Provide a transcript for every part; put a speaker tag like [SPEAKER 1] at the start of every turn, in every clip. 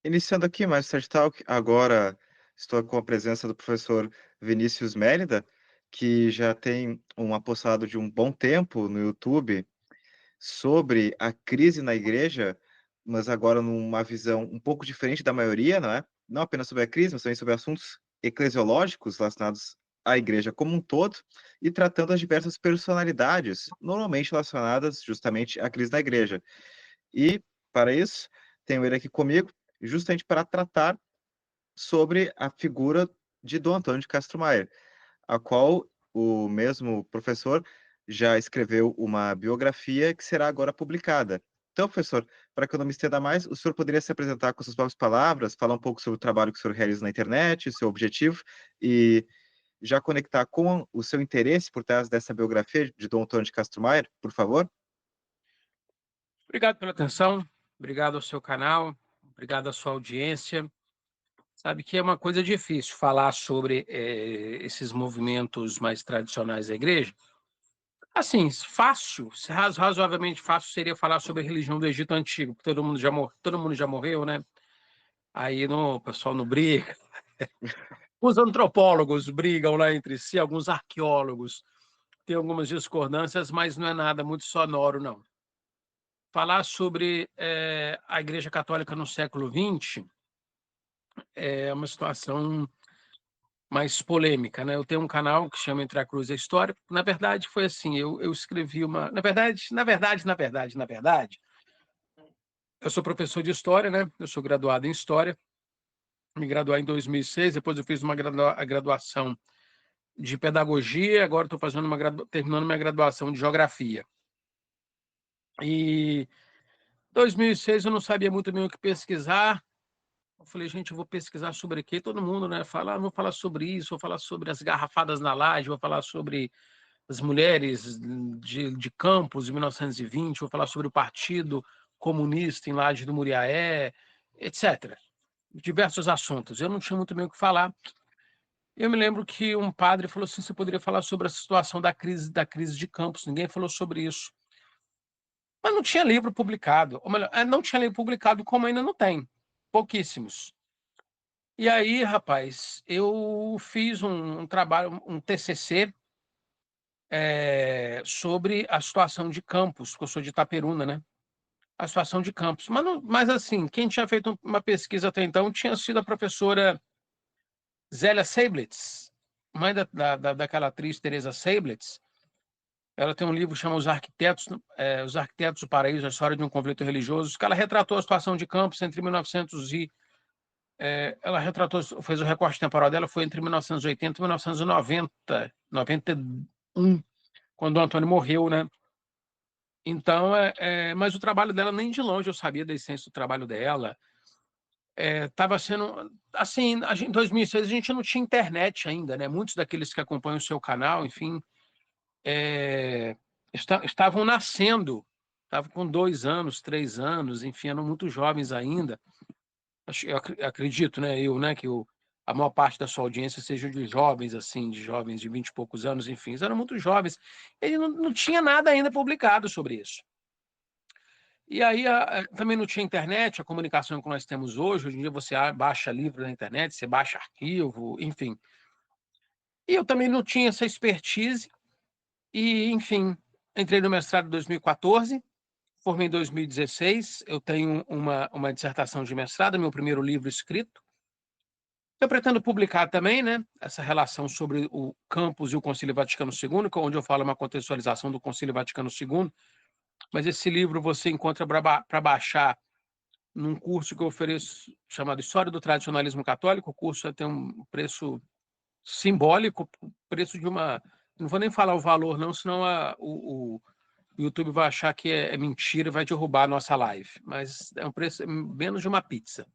[SPEAKER 1] Iniciando aqui mais o TED Talk, agora estou com a presença do professor Vinícius Mérida, que já tem um apostolado de um bom tempo no YouTube sobre a crise na igreja, mas agora numa visão um pouco diferente da maioria, não é? Não apenas sobre a crise, mas também sobre assuntos eclesiológicos relacionados à igreja como um todo e tratando as diversas personalidades, normalmente relacionadas justamente à crise na igreja. E, para isso, tenho ele aqui comigo, justamente para tratar sobre a figura de Dom Antônio de Castro Maia, a qual o mesmo professor já escreveu uma biografia que será agora publicada. Então, professor, para que eu não me estenda mais, o senhor poderia se apresentar com suas próprias palavras, falar um pouco sobre o trabalho que o senhor realiza na internet, o seu objetivo, e já conectar com o seu interesse por trás dessa biografia de Dom Antônio de Castro Maia, por favor?
[SPEAKER 2] Obrigado pela atenção, obrigado ao seu canal, obrigado à sua audiência. Sabe que é uma coisa difícil falar sobre esses movimentos mais tradicionais da igreja. Assim, fácil, razoavelmente fácil seria falar sobre a religião do Egito Antigo, porque todo mundo já morreu, né? Aí o pessoal não briga. Os antropólogos brigam lá entre si, alguns arqueólogos têm algumas discordâncias, mas não é nada muito sonoro, não. Falar sobre a Igreja Católica no século XX é uma situação mais polêmica, né? Eu tenho um canal que chama Entre a Cruz e a História. Na verdade, foi assim, eu escrevi uma... Na verdade, eu sou professor de História, né? Eu sou graduado em História, me graduei em 2006, depois eu fiz a graduação de Pedagogia, agora estou fazendo terminando minha graduação de Geografia. E em 2006 eu não sabia muito bem o que pesquisar. Eu falei, gente, eu vou pesquisar sobre quê? Todo mundo, né? Vou falar sobre isso, vou falar sobre as garrafadas na laje, vou falar sobre as mulheres de Campos, em 1920, vou falar sobre o Partido Comunista em Laje do Muriaé, etc. Diversos assuntos. Eu não tinha muito bem o que falar. Eu me lembro que um padre falou assim, você poderia falar sobre a situação da crise de Campos. Ninguém falou sobre isso. Mas não tinha livro publicado. Ou melhor, não tinha livro publicado como ainda não tem. Pouquíssimos. E aí, rapaz, eu fiz um trabalho, um TCC, sobre a situação de Campos, porque eu sou de Itaperuna, né? A situação de Campos. Mas assim, quem tinha feito uma pesquisa até então tinha sido a professora Zélia Seiblitz, mãe daquela atriz Teresa Seiblitz. Ela tem um livro que chama Os Arquitetos do Paraíso, a história de um conflito religioso, que ela retratou a situação de Campos entre 1900 e... ela retratou, fez o recorte temporal dela, foi entre 1980 e 1990, 91, quando o Antônio morreu, né? Então, mas o trabalho dela, nem de longe eu sabia da essência do trabalho dela. Estava sendo, assim, em 2006 a gente não tinha internet ainda, né? Muitos daqueles que acompanham o seu canal, enfim, estavam nascendo, estavam com 2 anos, 3 anos, enfim, eram muito jovens ainda. Eu acredito, né, né, que a maior parte da sua audiência seja de jovens, assim, de jovens de 20 e poucos anos, enfim, eles eram muito jovens. Ele não tinha nada ainda publicado sobre isso. E aí também não tinha internet, a comunicação que nós temos hoje em dia você baixa livro na internet, você baixa arquivo, enfim. E eu também não tinha essa expertise, e, enfim, entrei no mestrado em 2014, formei em 2016, eu tenho uma dissertação de mestrado, meu primeiro livro escrito. Eu pretendo publicar também, né, essa relação sobre o campus e o Concílio Vaticano II, onde eu falo uma contextualização do Concílio Vaticano II, mas esse livro você encontra para baixar num curso que eu ofereço, chamado História do Tradicionalismo Católico. O curso tem um preço simbólico, preço de uma... Não vou nem falar o valor, não, senão o YouTube vai achar que é mentira e vai derrubar a nossa live. Mas é um preço menos de uma pizza.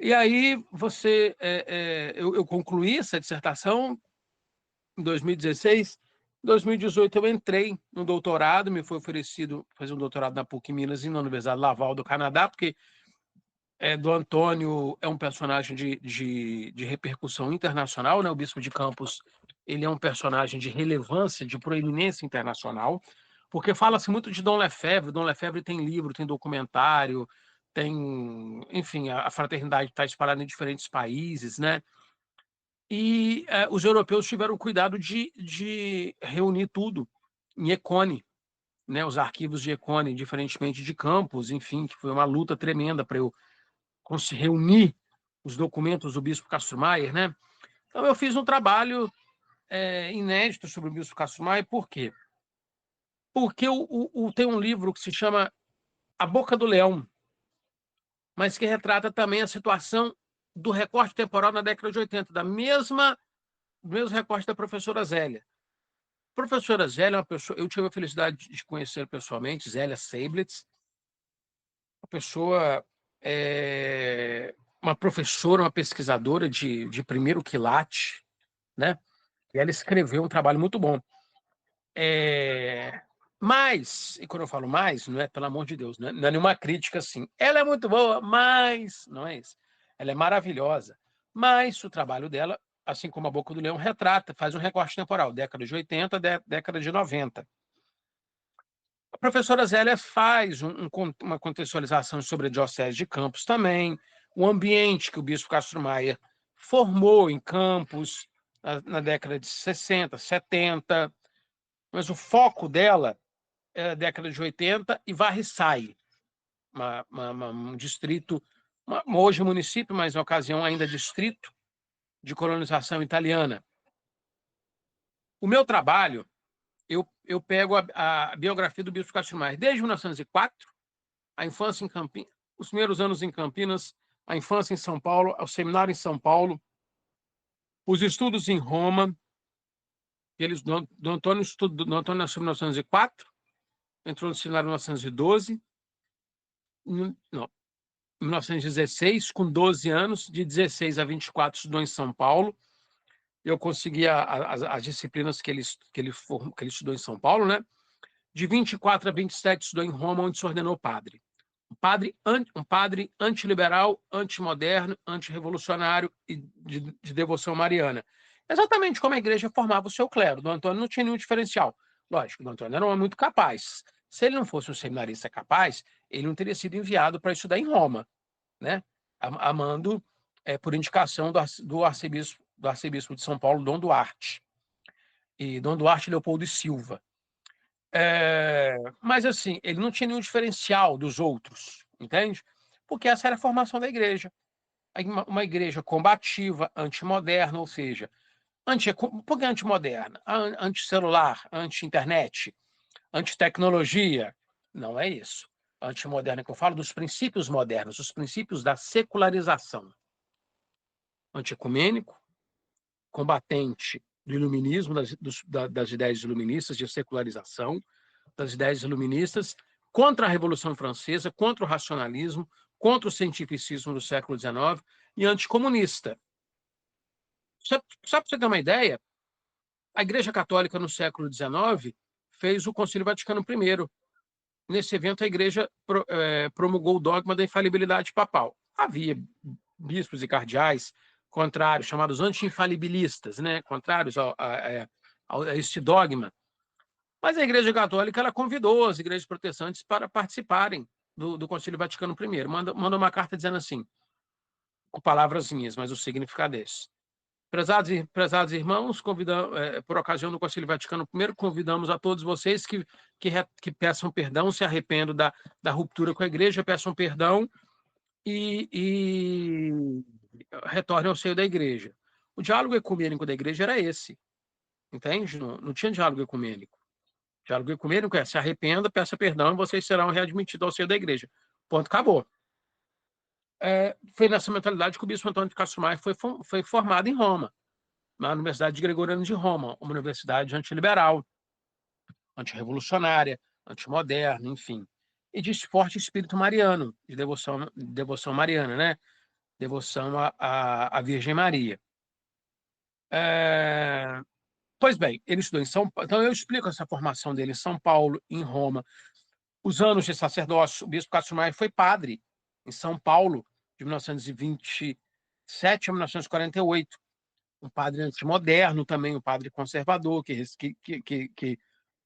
[SPEAKER 2] E aí eu concluí essa dissertação em 2016. Em 2018 eu entrei no doutorado, me foi oferecido fazer um doutorado na PUC Minas e na Universidade Laval do Canadá, porque do Antônio é um personagem de repercussão internacional, né? O Bispo de Campos, ele é um personagem de relevância, de proeminência internacional, porque fala-se muito de Dom Lefebvre. Dom Lefebvre tem livro, tem documentário, enfim, a fraternidade está espalhada em diferentes países, né? E os europeus tiveram cuidado de reunir tudo em Econe, né? Os arquivos de Econe, diferentemente de Campos, enfim, que foi uma luta tremenda para eu conseguir reunir os documentos do Bispo Castro Maier, né? Então eu fiz um trabalho inédito sobre o Bispo Castro Maier, por quê? Porque tem um livro que se chama A Boca do Leão, mas que retrata também a situação do recorte temporal na década de 80, do mesmo recorte da professora Zélia. A professora Zélia é uma pessoa, eu tive a felicidade de conhecer pessoalmente, Zélia Seiblitz, uma pessoa, uma professora, uma pesquisadora de primeiro quilate, né? E ela escreveu um trabalho muito bom. Mas, e quando eu falo mais, não é, pelo amor de Deus, não é nenhuma crítica assim. Ela é muito boa, mas não é isso. Ela é maravilhosa, mas o trabalho dela, assim como A Boca do Leão, retrata, faz um recorte temporal, década de 80, década de 90. A professora Zélia faz uma contextualização sobre a Diocese de Campos também, o ambiente que o Bispo Castro Maier formou em Campos na década de 60, 70, mas o foco dela é a década de 80 e Varre-Sai, um distrito, hoje município, mas na ocasião ainda distrito de colonização italiana. O meu trabalho, eu pego a biografia do Bispo Castro Maier desde 1904, a infância em Campinas, os primeiros anos em Campinas, a infância em São Paulo, o seminário em São Paulo, os estudos em Roma, do Antônio nasceu em 1904, entrou no seminário em 1912, não, 1916, com 12 anos, de 16 a 24 estudou em São Paulo. Eu consegui as disciplinas que ele estudou em São Paulo, né? De 24 a 27 estudou em Roma, onde se ordenou padre. Um padre antiliberal, antimoderno, antirrevolucionário e de devoção mariana. Exatamente como a igreja formava o seu clero. Dom Antônio não tinha nenhum diferencial. Lógico, Dom Antônio era um homem muito capaz. Se ele não fosse um seminarista capaz, ele não teria sido enviado para estudar em Roma, né? Amando por indicação do arcebispo de São Paulo, Dom Duarte. E Dom Duarte Leopoldo e Silva. Mas, assim, ele não tinha nenhum diferencial dos outros, entende? Porque essa era a formação da igreja. Uma igreja combativa, antimoderna, ou seja, por que antimoderna? Anticelular, anti-internet, antitecnologia. Não é isso. Antimoderna, que eu falo dos princípios modernos, os princípios da secularização. Antiecumênico, combatente do iluminismo, das ideias iluministas de secularização, das ideias iluministas, contra a Revolução Francesa, contra o racionalismo, contra o cientificismo do século XIX e anticomunista. Só para você ter uma ideia, a Igreja Católica no século XIX fez o Concílio Vaticano I. Nesse evento, a Igreja promulgou o dogma da infalibilidade papal. Havia bispos e cardeais contrários, chamados anti-infalibilistas, né? Contrários a este dogma. Mas a Igreja Católica ela convidou as igrejas protestantes para participarem do Concílio Vaticano I. Manda uma carta dizendo assim, com palavras minhas, mas o significado é esse. Prezados irmãos, por ocasião do Concílio Vaticano I, convidamos a todos vocês que peçam perdão, se arrependam da ruptura com a igreja, peçam perdão e retornem ao seio da igreja. O diálogo ecumênico da igreja era esse, entende? Não tinha diálogo ecumênico. Diálogo ecumênico é se arrependa, peça perdão e vocês serão readmitidos ao seio da igreja. Ponto, acabou. Foi nessa mentalidade que o bispo Antônio de Castro Maier foi formado em Roma, na Universidade Gregoriana de Roma, uma universidade antiliberal, antirrevolucionária, antimoderna, enfim. E de forte espírito mariano, de devoção mariana, né? Devoção à Virgem Maria. Pois bem, ele estudou em São Paulo, então eu explico essa formação dele em São Paulo, em Roma, os anos de sacerdócio. O bispo Castro Maier foi padre em São Paulo, de 1927 a 1948. Um padre antimoderno também, um padre conservador, que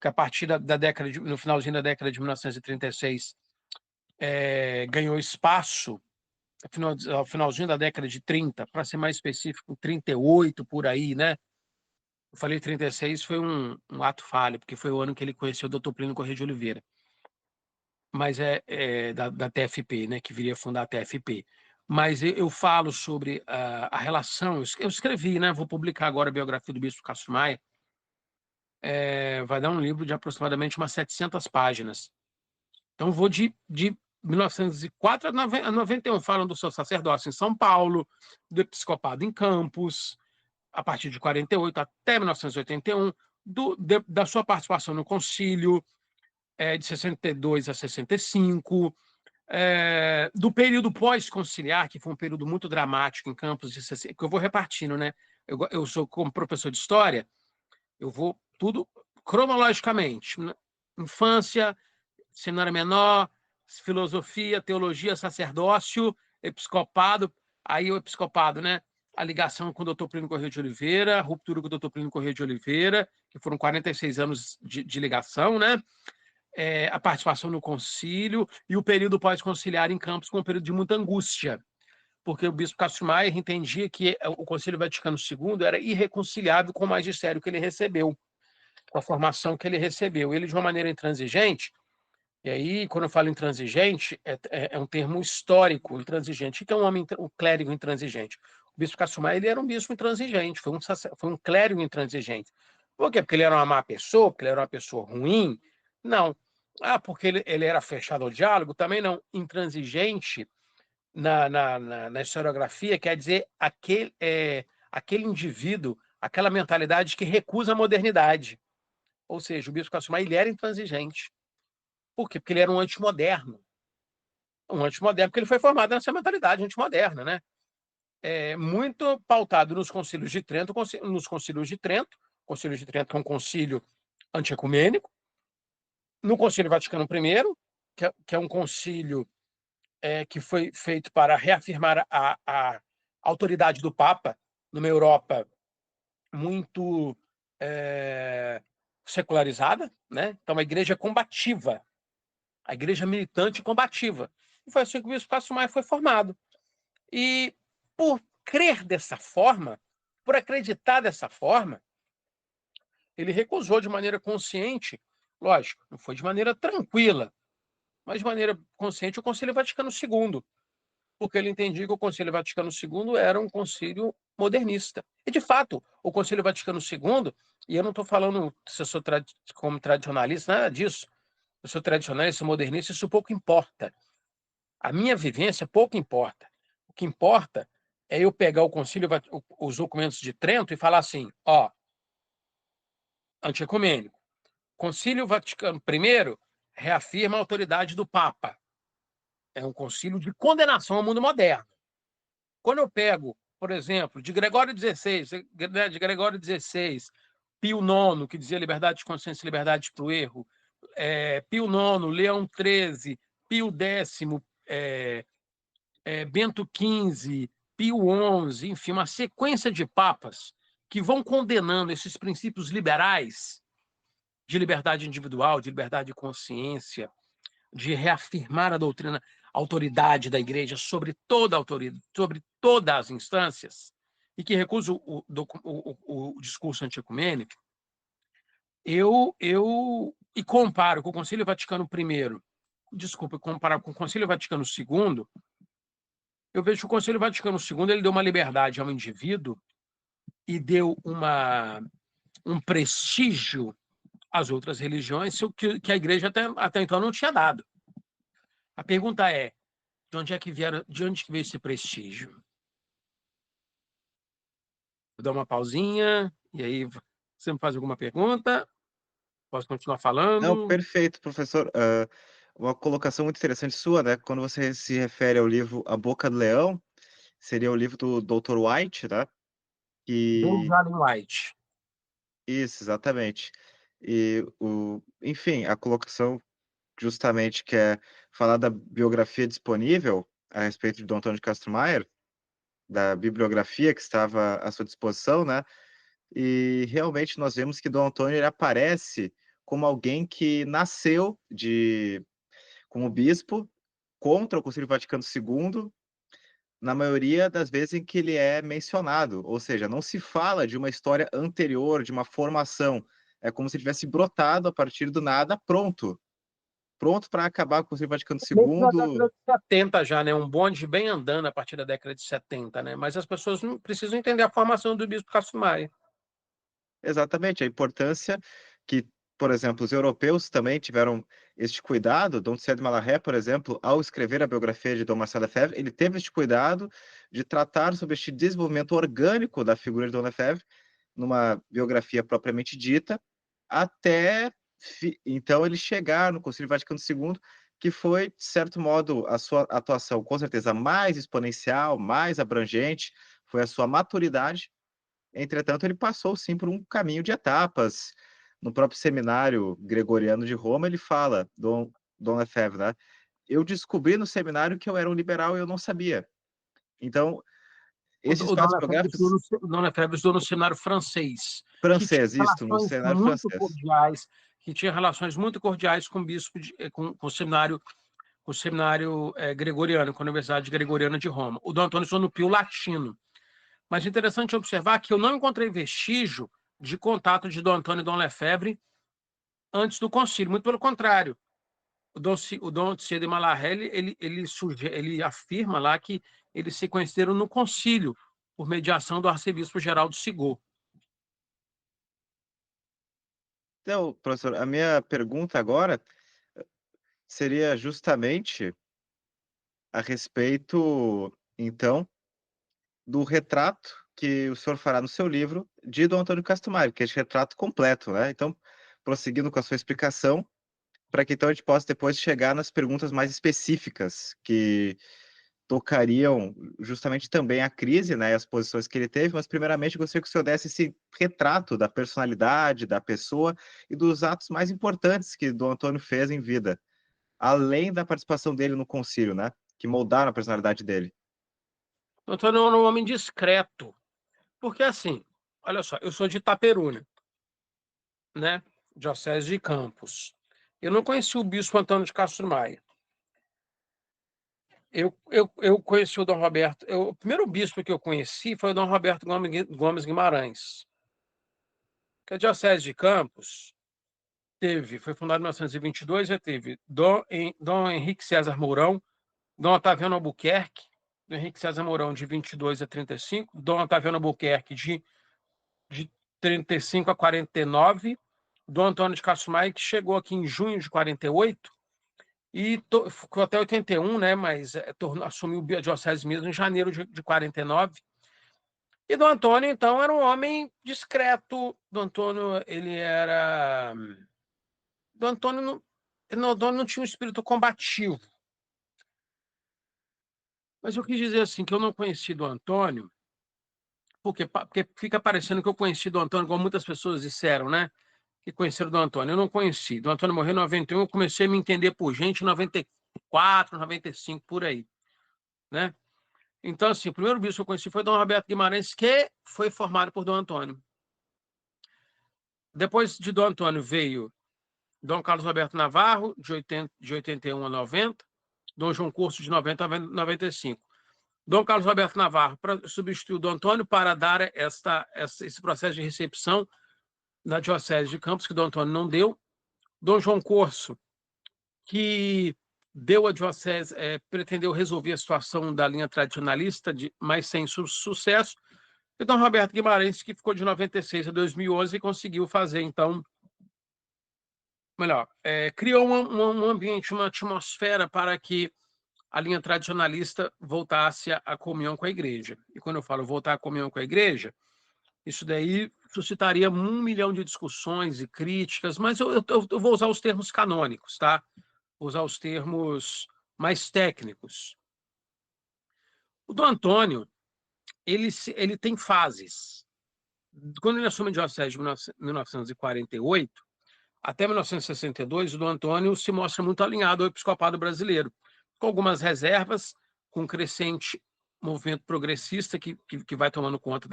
[SPEAKER 2] a partir da década no finalzinho da década de 1936 ganhou espaço ao finalzinho da década de 30, para ser mais específico, 38 por aí, né? Eu falei 36, foi um ato falho, porque foi o ano que ele conheceu o Dr. Plínio Corrêa de Oliveira, mas da TFP, né? Que viria a fundar a TFP. Mas eu falo sobre a relação, eu escrevi, né? Vou publicar agora a biografia do Bispo Castro Maia, vai dar um livro de aproximadamente umas 700 páginas. Então, vou de 1904 a 91, falando do seu sacerdócio em São Paulo, do episcopado em Campos, a partir de 48 até 1981, da sua participação no concílio, de 62 a 65, do período pós-conciliar, que foi um período muito dramático em Campos, que eu vou repartindo, né? Eu sou, como professor de história, eu vou tudo cronologicamente. Infância, seminário menor, filosofia, teologia, sacerdócio, episcopado, aí o episcopado, né? A ligação com o Dr. Plínio Corrêa de Oliveira, a ruptura com o Dr. Plínio Corrêa de Oliveira, que foram 46 anos de ligação, né? A participação no concílio e o período pós-conciliar em Campos, com um período de muita angústia, porque o bispo Castro Maia entendia que o Concílio Vaticano II era irreconciliável com o magistério que ele recebeu, com a formação que ele recebeu. Ele, de uma maneira intransigente, e aí, quando eu falo intransigente, é um termo histórico, intransigente. O que é um clérigo intransigente? O bispo Castro Maia, ele era um bispo intransigente, foi um clérigo intransigente. Por quê? Porque ele era uma má pessoa, porque ele era uma pessoa ruim? Não. Porque ele era fechado ao diálogo? Também não. Intransigente, na historiografia, quer dizer aquele indivíduo, aquela mentalidade que recusa a modernidade. Ou seja, o bispo Castro Maia, ele era intransigente. Por quê? Porque ele era um antimoderno. Um antimoderno, porque ele foi formado nessa mentalidade antimoderna, né? Muito pautado nos concílios de Trento, Concílio de Trento que é um concílio antiecumênico, no Concílio Vaticano I, que é um concílio que foi feito para reafirmar a autoridade do Papa numa Europa muito secularizada, né? Então, a igreja combativa, a igreja militante e combativa. E foi assim que o Bispo Castro Maia foi formado. E por crer dessa forma, por acreditar dessa forma, ele recusou de maneira consciente, lógico, não foi de maneira tranquila, mas de maneira consciente o Concílio Vaticano II, porque ele entendia que o Concílio Vaticano II era um concílio modernista. E, de fato, o Concílio Vaticano II, e eu não estou falando se eu sou como tradicionalista, nada disso, eu sou tradicionalista, sou modernista, isso pouco importa. A minha vivência pouco importa. O que importa é eu pegar o concílio, os documentos de Trento e falar assim, antiecumênico. Concílio Vaticano I reafirma a autoridade do Papa. É um concílio de condenação ao mundo moderno. Quando eu pego, por exemplo, de Gregório XVI, Pio IX, que dizia liberdade de consciência e liberdade para o erro, Pio IX, Leão XIII, Pio X, Bento XV, Pio XI, enfim, uma sequência de papas que vão condenando esses princípios liberais de liberdade individual, de liberdade de consciência, de reafirmar a doutrina, a autoridade da igreja sobre toda a autoridade, sobre todas as instâncias, e que recusa o discurso antiecumênico, e comparo com o Concílio Vaticano I, comparar com o Concílio Vaticano II, eu vejo que o Concílio Vaticano II ele deu uma liberdade ao indivíduo e deu um prestígio às outras religiões que a igreja até então não tinha dado. A pergunta é, de onde que veio esse prestígio? Vou dar uma pausinha, e aí você me faz alguma pergunta? Posso continuar
[SPEAKER 1] Não,
[SPEAKER 2] falando?
[SPEAKER 1] perfeito, professor. Uma colocação muito interessante sua, né? Quando você se refere ao livro A Boca do Leão, seria o livro do Dr. White, né?
[SPEAKER 2] James
[SPEAKER 1] E
[SPEAKER 2] Allen White.
[SPEAKER 1] isso, exatamente. Enfim, a colocação justamente que é falar da biografia disponível a respeito de Dom Antônio de Castro Maier, da bibliografia que estava à sua disposição, né? E realmente nós vemos que Dom Antônio ele aparece como alguém que nasceu como bispo, contra o Concílio Vaticano II, na maioria das vezes em que ele é mencionado, ou seja, não se fala de uma história anterior, de uma formação, é como se tivesse brotado a partir do nada, pronto para acabar com o Concílio Vaticano
[SPEAKER 2] Desde a
[SPEAKER 1] II.
[SPEAKER 2] década de 70 já, né? Um bonde bem andando a partir da década de 70, né? Mas as pessoas não precisam entender a formação do bispo Castro Maia.
[SPEAKER 1] Exatamente, a importância que, por exemplo, os europeus também tiveram este cuidado. Dom Cedro Malaret, por exemplo, ao escrever a biografia de Dom Marcel Lefebvre, ele teve este cuidado de tratar sobre este desenvolvimento orgânico da figura de Dom Lefebvre, numa biografia propriamente dita, até então ele chegar no Concílio Vaticano II, que foi, de certo modo, a sua atuação com certeza mais exponencial, mais abrangente, foi a sua maturidade. Entretanto, ele passou sim por um caminho de etapas. No próprio seminário gregoriano de Roma, ele fala, Dom Lefebvre, né? Eu descobri no seminário que eu era um liberal e eu não sabia. Então, esses
[SPEAKER 2] O Dom
[SPEAKER 1] fatos
[SPEAKER 2] Lefebvre estudou
[SPEAKER 1] biográficos
[SPEAKER 2] no, o Dom Lefebvre estudou no seminário francês, que tinha
[SPEAKER 1] francês, isto, no
[SPEAKER 2] relações
[SPEAKER 1] seminário
[SPEAKER 2] muito
[SPEAKER 1] francês.
[SPEAKER 2] cordiais, com o bispo, com o seminário gregoriano, com a Universidade Gregoriana de Roma. O Dom Antônio estudou no Pio Latino. Mas é interessante observar que eu não encontrei vestígio de contato de Dom Antônio e Dom Lefebvre antes do concílio, muito pelo contrário. O Dom Cedro de Malaret, ele afirma lá que eles se conheceram no concílio, por mediação do arcebispo Geraldo Sigot.
[SPEAKER 1] Então, professor, a minha pergunta agora seria justamente a respeito, então, do retrato que o senhor fará no seu livro de Dom Antônio Castro Maia, que é esse retrato completo, né? Então, prosseguindo com a sua explicação, para que então a gente possa depois chegar nas perguntas mais específicas que tocariam justamente também a crise, né, e as posições que ele teve, mas primeiramente eu gostaria que o senhor desse esse retrato da personalidade, da pessoa e dos atos mais importantes que Dom Antônio fez em vida, além da participação dele no concílio, né, que moldaram a personalidade dele.
[SPEAKER 2] O Antônio era um homem discreto, porque assim, olha só, eu sou de Itaperuna, né, diocese de Campos. Eu não conheci o bispo Antônio de Castro Maia. Eu conheci o Dom Roberto. O primeiro bispo que eu conheci foi o Dom Roberto Gomes Guimarães, que a Diocese de Campos foi fundada em 1922, já teve Dom Henrique César Mourão, Dom Otaviano Albuquerque, Dom Henrique César Mourão de 22 a 35, Dom Otaviano Albuquerque de 35 a 49, Dom Antônio de Castro Maia, que chegou aqui em junho de 48, e ficou até 81, né, mas assumiu a diocese mesmo em janeiro de 49. E Dom Antônio, então, era um homem discreto. Dom Antônio, ele era... Dom Antônio Dom Antônio não tinha um espírito combativo. Mas eu quis dizer assim, que eu não conheci Dom Antônio, porque fica parecendo que eu conheci Dom Antônio, como muitas pessoas disseram, né? Que conheceram Dom Antônio. Eu não conheci. Dom Antônio morreu em 91, eu comecei a me entender por gente em 94, 95, por aí, né? Então, assim, o primeiro bispo que eu conheci foi Dom Roberto Guimarães, que foi formado por Dom Antônio. Depois de Dom Antônio veio Dom Carlos Roberto Navarro, de 81 a 90, Dom João Curso, de 90 a 95. Dom Carlos Roberto Navarro substituiu Dom Antônio para dar esse processo de recepção na Diocese de Campos, que Dom Antônio não deu. Dom João Corso, que deu a diocese, pretendeu resolver a situação da linha tradicionalista, mas sem sucesso. E Dom Roberto Guimarães, que ficou de 96 a 2011 e conseguiu fazer, então, melhor, criou um ambiente, uma atmosfera para que a linha tradicionalista voltasse à comunhão com a igreja. E quando eu falo voltar à comunhão com a igreja, isso daí suscitaria 1 milhão de discussões e críticas, mas eu vou usar os termos canônicos, tá? Vou usar os termos mais técnicos. O Dom Antônio, ele tem fases. Quando ele assume a diocese de 1948, até 1962, o Dom Antônio se mostra muito alinhado ao episcopado brasileiro, com algumas reservas, com um crescente movimento progressista que vai tomando conta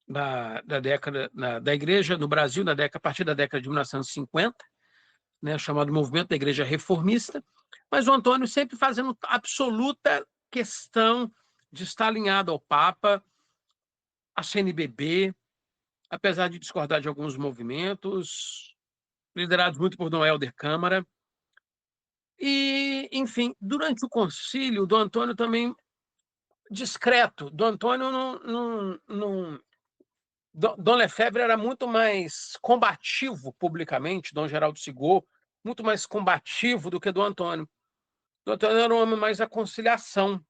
[SPEAKER 2] da década da igreja no Brasil, a partir da década de 1950, né, chamado movimento da igreja reformista, Mas o Antônio sempre fazendo absoluta questão de estar alinhado ao Papa, à CNBB, apesar de discordar de alguns movimentos, liderados muito por Dom Helder Câmara. E, enfim, durante o concílio, Dom Antônio também discreto. Dom Antônio Dom Lefebvre era muito mais combativo publicamente, Dom Geraldo Sigor, muito mais combativo do que Dom Antônio. Dom Antônio era um homem mais da conciliação.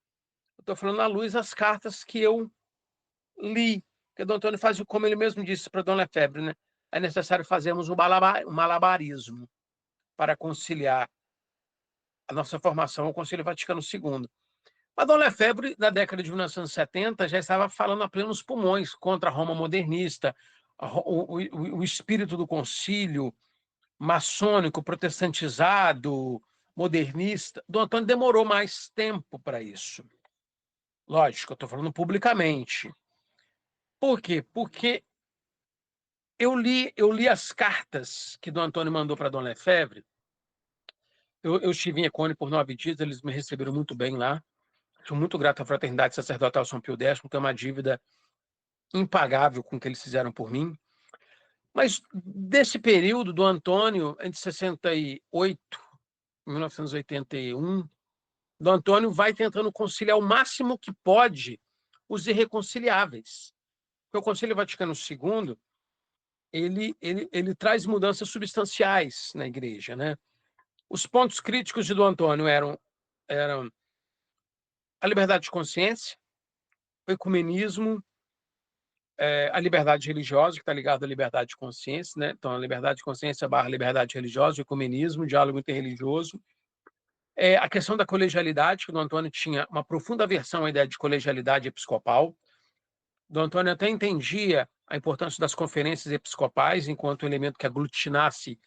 [SPEAKER 2] Estou falando à luz das cartas que eu li, que Dom Antônio fazia, como ele mesmo disse para Dom Lefebvre, né? É necessário fazermos um malabarismo para conciliar a nossa formação ao Concílio Vaticano II. Mas Dom Lefebvre, na década de 1970, já estava falando a plenos pulmões contra a Roma modernista, o espírito do concílio maçônico, protestantizado, modernista. Dom Antônio demorou mais tempo para isso. Lógico, eu estou falando publicamente. Por quê? Porque eu li as cartas que Dom Antônio mandou para Dom Lefebvre. Eu estive em Econe por 9 dias, eles me receberam muito bem lá. Sou muito grato à Fraternidade Sacerdotal São Pio X, porque é uma dívida impagável com o que eles fizeram por mim. Mas desse período do Antônio, entre 68 e 1981, do Antônio vai tentando conciliar o máximo que pode os irreconciliáveis. Porque o Concílio Vaticano II, ele traz mudanças substanciais na igreja, né? Os pontos críticos de Dom Antônio eram a liberdade de consciência, o ecumenismo, a liberdade religiosa, que está ligada à liberdade de consciência, né? Então, a liberdade de consciência barra liberdade religiosa, o ecumenismo, o diálogo interreligioso. A questão da colegialidade, que o Dom Antônio tinha uma profunda aversão à ideia de colegialidade episcopal. Dom Antônio até entendia a importância das conferências episcopais enquanto elemento que aglutinasse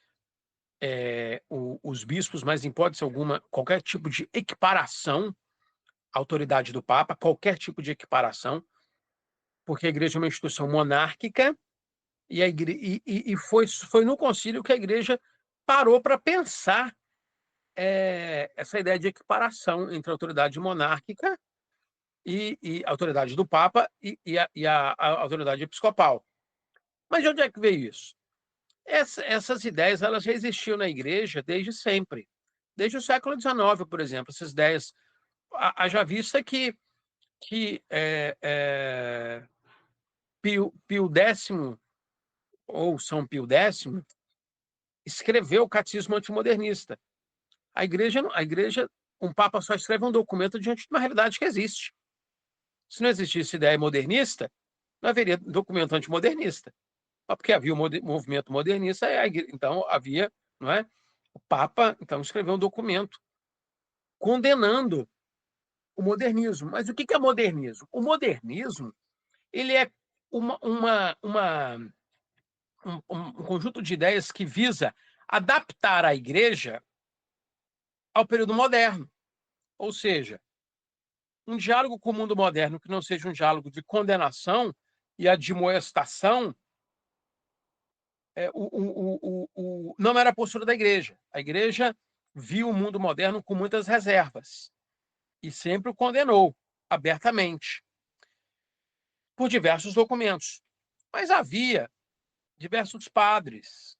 [SPEAKER 2] os bispos, mas em hipótese alguma, qualquer tipo de equiparação à autoridade do Papa, qualquer tipo de equiparação, porque a igreja é uma instituição monárquica e foi no concílio que a igreja parou para pensar essa ideia de equiparação entre a autoridade monárquica e a autoridade do Papa e a autoridade episcopal. Mas de onde é que veio isso? Essas ideias elas já existiam na igreja desde sempre. Desde o século XIX, por exemplo, essas ideias. Haja vista que Pio X, ou São Pio X, escreveu o Catecismo Antimodernista. A igreja, um Papa só escreve um documento diante de uma realidade que existe. Se não existisse ideia modernista, não haveria documento antimodernista. Porque havia o movimento modernista, então havia, não é? O Papa, então, escreveu um documento condenando o modernismo. Mas o que é modernismo? O modernismo ele é um conjunto de ideias que visa adaptar a igreja ao período moderno. Ou seja, um diálogo com o mundo moderno que não seja um diálogo de condenação e admoestação não era a postura da igreja. A igreja viu o mundo moderno com muitas reservas e sempre o condenou abertamente por diversos documentos. Mas havia diversos padres,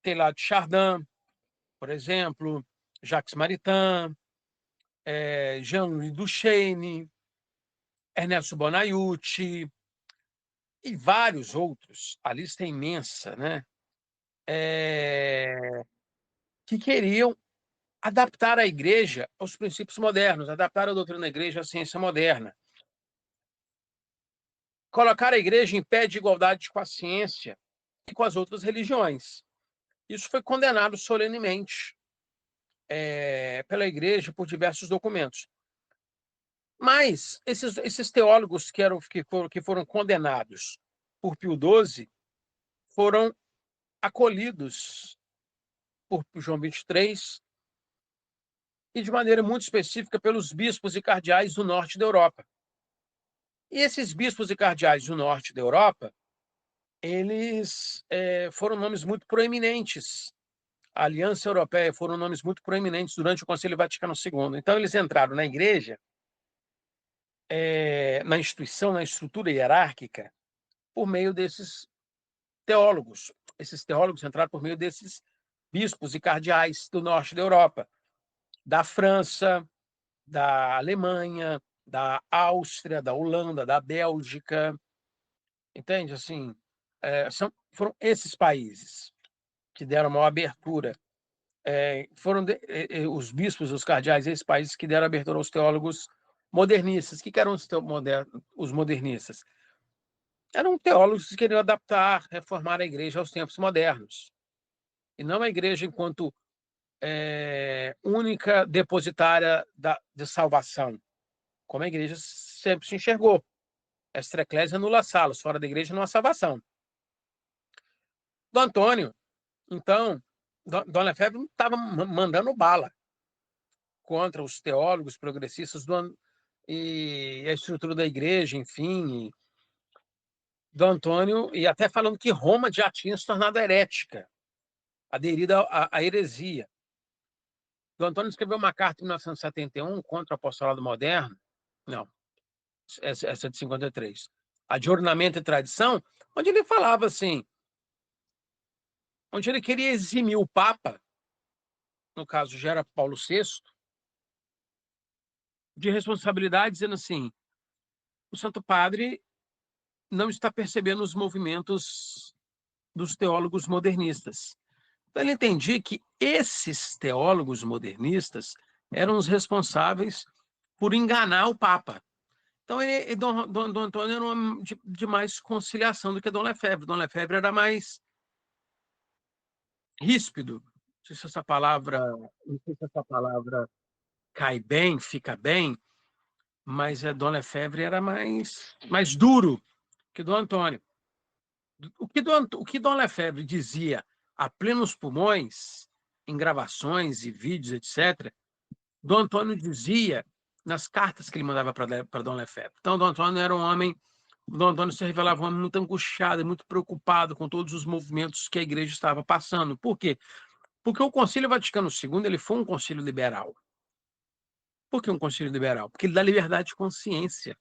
[SPEAKER 2] Teilhard de Chardin, por exemplo, Jacques Maritain, Jean-Louis Duchesne, Ernesto Bonaiuti e vários outros, a lista é imensa, né? Que queriam adaptar a igreja aos princípios modernos, adaptar a doutrina da igreja à ciência moderna. Colocar a igreja em pé de igualdade com a ciência e com as outras religiões. Isso foi condenado solenemente pela igreja por diversos documentos. Mas esses teólogos que foram condenados por Pio XII foram acolhidos por João XXIII e, de maneira muito específica, pelos bispos e cardeais do norte da Europa. E esses bispos e cardeais do norte da Europa, eles foram nomes muito proeminentes a Aliança Europeia foram nomes muito proeminentes durante o Concílio Vaticano II. Então, eles entraram na igreja, na instituição, na estrutura hierárquica, por meio desses teólogos. Esses teólogos entraram por meio desses bispos e cardeais do norte da Europa, da França, da Alemanha, da Áustria, da Holanda, da Bélgica. Entende? Assim, foram esses países que deram maior abertura. Foram os bispos, os cardeais, esses países que deram abertura aos teólogos modernistas. O que eram os modernistas? Eram teólogos que queriam adaptar, reformar a igreja aos tempos modernos. E não a igreja enquanto única depositária de salvação, como a igreja sempre se enxergou. Extra ecclesia nulla salus, fora da igreja não há salvação. Dom Antônio, então, Dom Lefebvre estava mandando bala contra os teólogos progressistas e a estrutura da igreja, enfim. Dom Antônio, e até falando que Roma já tinha se tornado herética, aderida à heresia. Dom Antônio escreveu uma carta em 1971 contra o apostolado moderno, não, essa é de 53, a de ornamento e tradição, onde ele falava assim, onde ele queria eximir o Papa, no caso já era Paulo VI, de responsabilidade, dizendo assim, o Santo Padre não está percebendo os movimentos dos teólogos modernistas. Então ele entendia que esses teólogos modernistas eram os responsáveis por enganar o Papa. Então, Dom Antônio era um homem de mais conciliação do que Dom Lefebvre. Dom Lefebvre era mais ríspido. Não sei se essa palavra cai bem, fica bem, mas Dom Lefebvre era mais duro que Dom Antônio. O que Dom Lefebvre dizia a plenos pulmões, em gravações e vídeos, etc., Dom Antônio dizia nas cartas que ele mandava para Dom Lefebvre. Então, Dom Antônio era um homem, Dom Antônio se revelava um homem muito angustiado, muito preocupado com todos os movimentos que a igreja estava passando. Por quê? Porque o Concílio Vaticano II ele foi um concílio liberal. Por que um concílio liberal? Porque ele dá liberdade de consciência.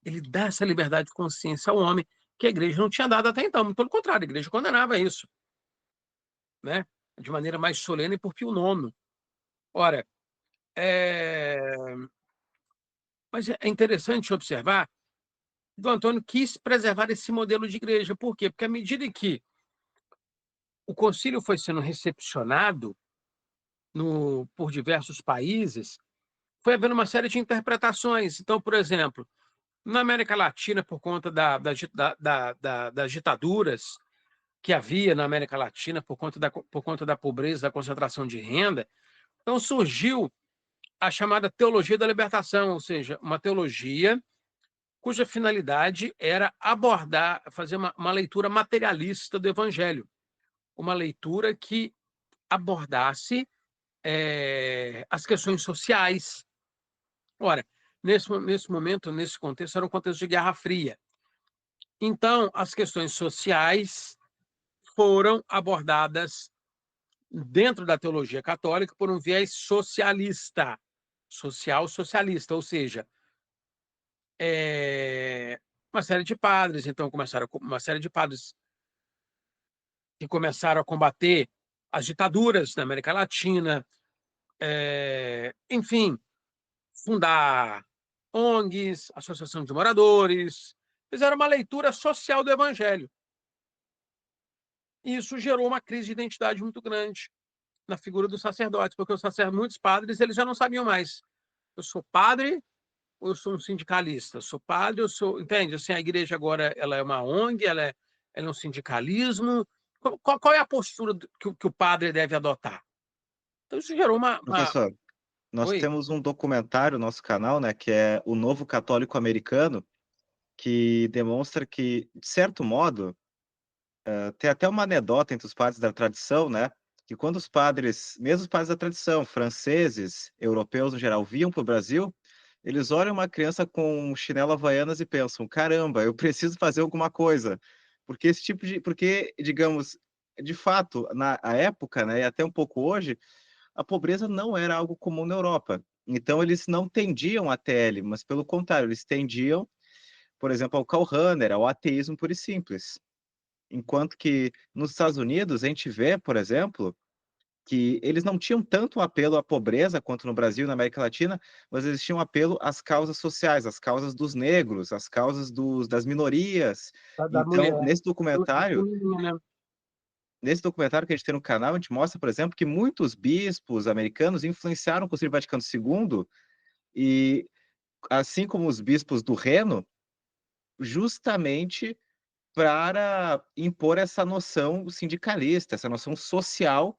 [SPEAKER 2] Ele dá essa liberdade de consciência ao homem que a igreja não tinha dado até então. Muito pelo contrário, a igreja condenava isso, né? De maneira mais solene por Pio IX. Ora, mas é interessante observar que Dom Antônio quis preservar esse modelo de igreja. Por quê? Porque à medida em que o concílio foi sendo recepcionado por diversos países, foi havendo uma série de interpretações. Então, por exemplo, na América Latina, por conta das ditaduras que havia na América Latina, por conta da pobreza, da concentração de renda, então surgiu a chamada teologia da libertação, ou seja, uma teologia cuja finalidade era fazer uma leitura materialista do Evangelho, uma leitura que abordasse as questões sociais. Ora, nesse momento, nesse contexto, era um contexto de Guerra Fria. Então, as questões sociais foram abordadas dentro da teologia católica por um viés socialista, social-socialista, ou seja, uma série de padres, então uma série de padres que começaram a combater as ditaduras na América Latina, enfim, fundar ONGs, associação de moradores, fizeram uma leitura social do Evangelho. E isso gerou uma crise de identidade muito grande na figura dos sacerdotes, porque muitos padres eles já não sabiam mais. Eu sou padre ou eu sou um sindicalista? Eu sou padre, eu sou... Entende? Assim, a igreja agora ela é uma ONG, ela é um sindicalismo. Qual é a postura que o padre deve adotar? Então isso gerou
[SPEAKER 1] Professor, nós
[SPEAKER 2] Oi?
[SPEAKER 1] temos um documentário no nosso canal, né, que é O Novo Católico Americano, que demonstra que, de certo modo, tem até uma anedota entre os padres da tradição, né, que quando os padres, mesmo os padres da tradição, franceses, europeus no geral, vinham para o Brasil, eles olham uma criança com chinelo havaianas e pensam: "Caramba, eu preciso fazer alguma coisa", porque digamos, de fato, na a época, né, e até um pouco hoje, a pobreza não era algo comum na Europa. Então eles não tendiam à tele, mas pelo contrário, eles tendiam, por exemplo, ao call runner, ao ateísmo puro e simples. Enquanto que nos Estados Unidos a gente vê, por exemplo, que eles não tinham tanto um apelo à pobreza quanto no Brasil e na América Latina, mas eles tinham um apelo às causas sociais, às causas dos negros, às causas das minorias.
[SPEAKER 2] Da
[SPEAKER 1] Então,
[SPEAKER 2] mulher. Da feminina, né?
[SPEAKER 1] nesse documentário que a gente tem no canal, a gente mostra, por exemplo, que muitos bispos americanos influenciaram o Concílio Vaticano II e, assim como os bispos do Reno, justamente para impor essa noção sindicalista, essa noção social,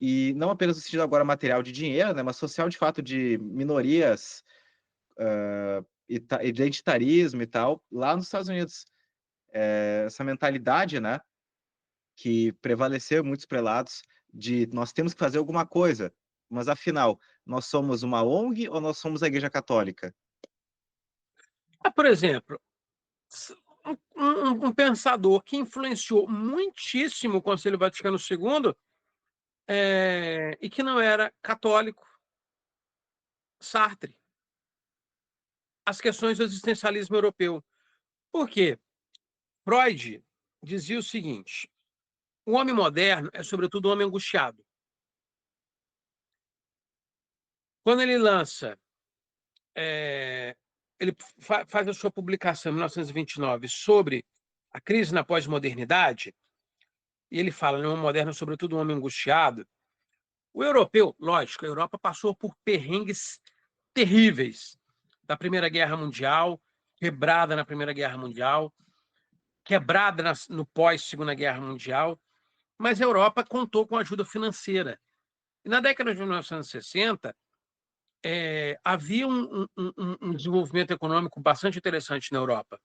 [SPEAKER 1] e não apenas no sentido agora material de dinheiro, né, mas social de fato de minorias, identitarismo e tal, lá nos Estados Unidos. Essa mentalidade, né, que prevaleceu em muitos prelados de nós temos que fazer alguma coisa, mas afinal, nós somos uma ONG ou nós somos a Igreja Católica?
[SPEAKER 2] Por exemplo, s um pensador que influenciou muitíssimo o Conselho Vaticano II, e que não era católico, Sartre, as questões do existencialismo europeu. Por quê? Freud dizia o seguinte: o homem moderno é, sobretudo, um homem angustiado. Quando ele lança, ele faz a sua publicação em 1929 sobre a crise na pós-modernidade, e ele fala, no homem moderno, sobretudo, um homem angustiado. O europeu, lógico, a Europa passou por perrengues terríveis da Primeira Guerra Mundial, quebrada na Primeira Guerra Mundial, quebrada no pós-Segunda Guerra Mundial, mas a Europa contou com ajuda financeira. E na década de 1960, havia um desenvolvimento econômico bastante interessante na Europa.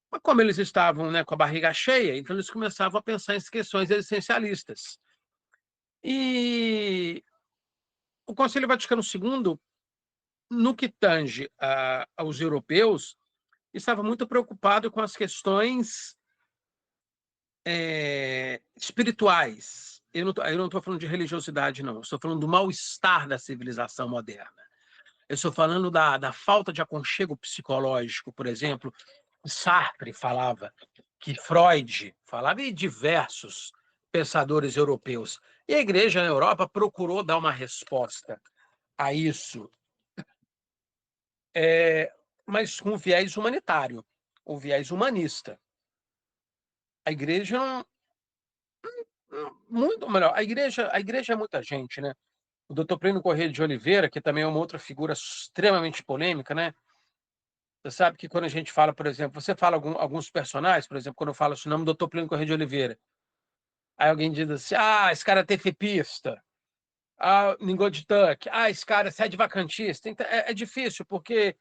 [SPEAKER 2] Mas como eles estavam, né, com a barriga cheia, então eles começavam a pensar em questões existencialistas. E o Conselho Vaticano II, no que tange aos europeus, estava muito preocupado com as questões espirituais. Eu não estou falando de religiosidade, não. Eu estou falando do mal-estar da civilização moderna. Eu estou falando da falta de aconchego psicológico, por exemplo. Sartre falava, que Freud falava, e diversos pensadores europeus. E a Igreja na Europa procurou dar uma resposta a isso, mas com viés humanitário, o viés humanista. A Igreja não, muito melhor. A igreja é muita gente, né? O doutor Plínio Corrêa de Oliveira, que também é uma outra figura extremamente polêmica, né? Você sabe que quando a gente fala, por exemplo, você fala alguns personagens, por exemplo, quando eu falo o nome do doutor Plínio Corrêa de Oliveira, aí alguém diz assim, esse cara é tefepista, Ningot de Tuck, esse cara é sede vacantista. Então, é difícil, porque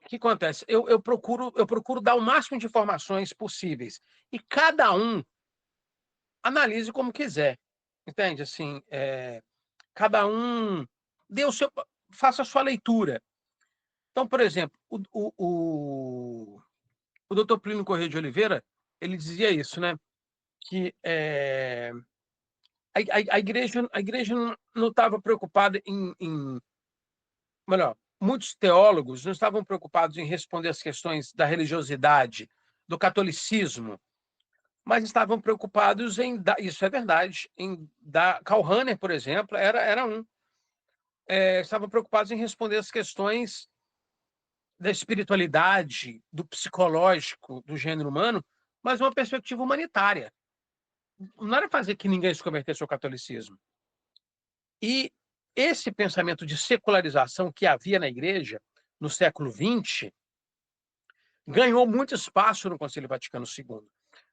[SPEAKER 2] o que acontece? Eu procuro dar o máximo de informações possíveis, e cada um analise como quiser, entende? Assim, cada um dê o seu, faça a sua leitura. Então, por exemplo, o doutor Plínio Corrêa de Oliveira, ele dizia isso, né? Que a igreja não estava preocupada melhor, muitos teólogos não estavam preocupados em responder as questões da religiosidade, do catolicismo, mas estavam preocupados em dar, isso é verdade, em dar. Karl Rahner, por exemplo, era um. Estavam preocupados em responder as questões da espiritualidade, do psicológico, do gênero humano, mas uma perspectiva humanitária. Não era fazer que ninguém se convertesse ao catolicismo. E esse pensamento de secularização que havia na igreja no século XX ganhou muito espaço no Concílio Vaticano II.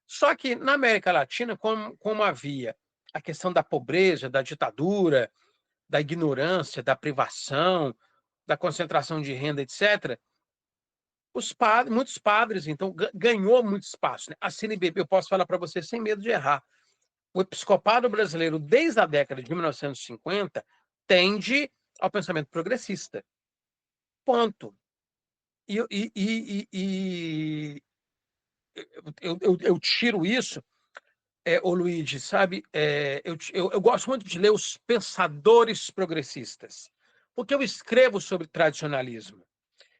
[SPEAKER 2] Só que na América Latina, como havia a questão da pobreza, da ditadura, da ignorância, da privação, da concentração de renda, etc., muitos padres, então, ganhou muito espaço, né? A CNBB, eu posso falar para você sem medo de errar, o episcopado brasileiro, desde a década de 1950, tende ao pensamento progressista. Ponto. E eu tiro isso, ô Luigi, sabe, eu gosto muito de ler os pensadores progressistas, porque eu escrevo sobre tradicionalismo.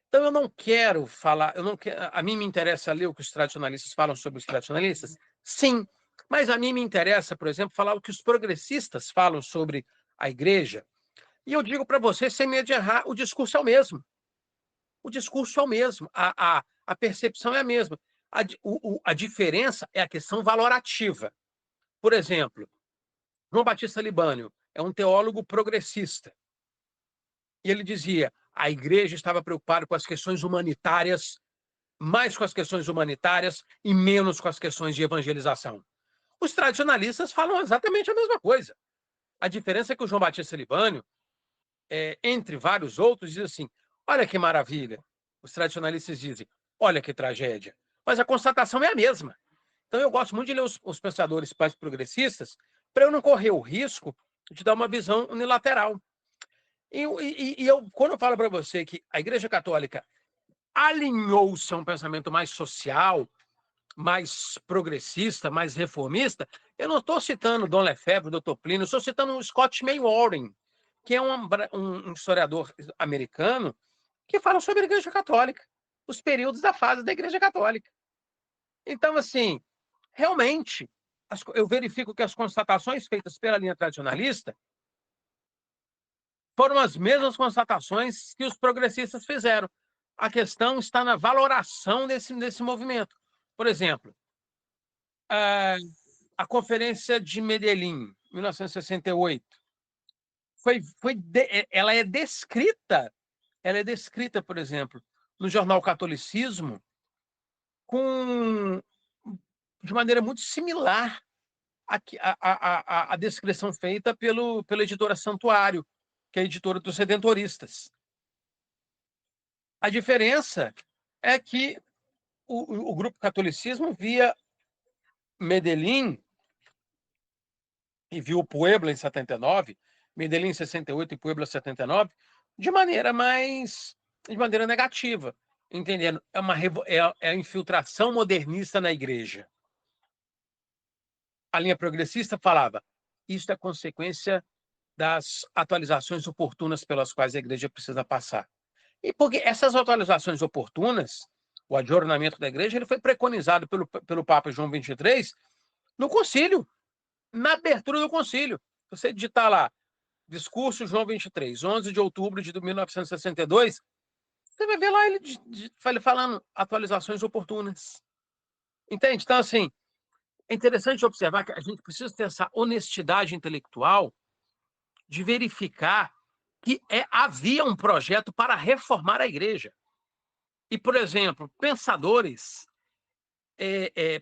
[SPEAKER 2] Então eu não quero falar, eu não quero, a mim me interessa ler o que os tradicionalistas falam sobre os tradicionalistas? Sim, mas a mim me interessa, por exemplo, falar o que os progressistas falam sobre a igreja. E eu digo para você, sem medo de errar, o discurso é o mesmo. O discurso é o mesmo, a percepção é a mesma. A diferença é a questão valorativa. Por exemplo, João Batista Libânio é um teólogo progressista. E ele dizia: a igreja estava preocupada com as questões humanitárias, mais com as questões humanitárias e menos com as questões de evangelização. Os tradicionalistas falam exatamente a mesma coisa. A diferença é que o João Batista Libânio, entre vários outros, diz assim: olha que maravilha. Os tradicionalistas dizem: olha que tragédia. Mas a constatação é a mesma. Então eu gosto muito de ler os pensadores mais progressistas para eu não correr o risco de dar uma visão unilateral. Quando eu falo para você que a Igreja Católica alinhou-se a um pensamento mais social, mais progressista, mais reformista, eu não estou citando Dom Lefebvre, Dr. Plínio, estou citando o Scott Maywarren, que é um historiador americano que fala sobre a Igreja Católica, os períodos da fase da Igreja Católica. Então, assim, realmente, eu verifico que as constatações feitas pela linha tradicionalista foram as mesmas constatações que os progressistas fizeram. A questão está na valoração desse movimento. Por exemplo, a Conferência de Medellín, 1968, ela é descrita, por exemplo, no jornal Catolicismo, de maneira muito similar à descrição feita pela editora Santuário, que é a editora dos Redentoristas. A diferença é que o grupo Catolicismo via Medellín e viu o Puebla em 79, Medellín em 68 e Puebla em 79, de maneira negativa, entendendo? É a infiltração modernista na igreja. A linha progressista falava: isso é consequência das atualizações oportunas pelas quais a igreja precisa passar. E porque essas atualizações oportunas, o adornamento da igreja, ele foi preconizado pelo Papa João XXIII no concílio, na abertura do concílio. Você digitar lá, discurso João XXIII, 11 de outubro de 1962, você vai ver lá ele falando atualizações oportunas. Entende? Então, assim, é interessante observar que a gente precisa ter essa honestidade intelectual de verificar que havia um projeto para reformar a igreja. E, por exemplo, pensadores,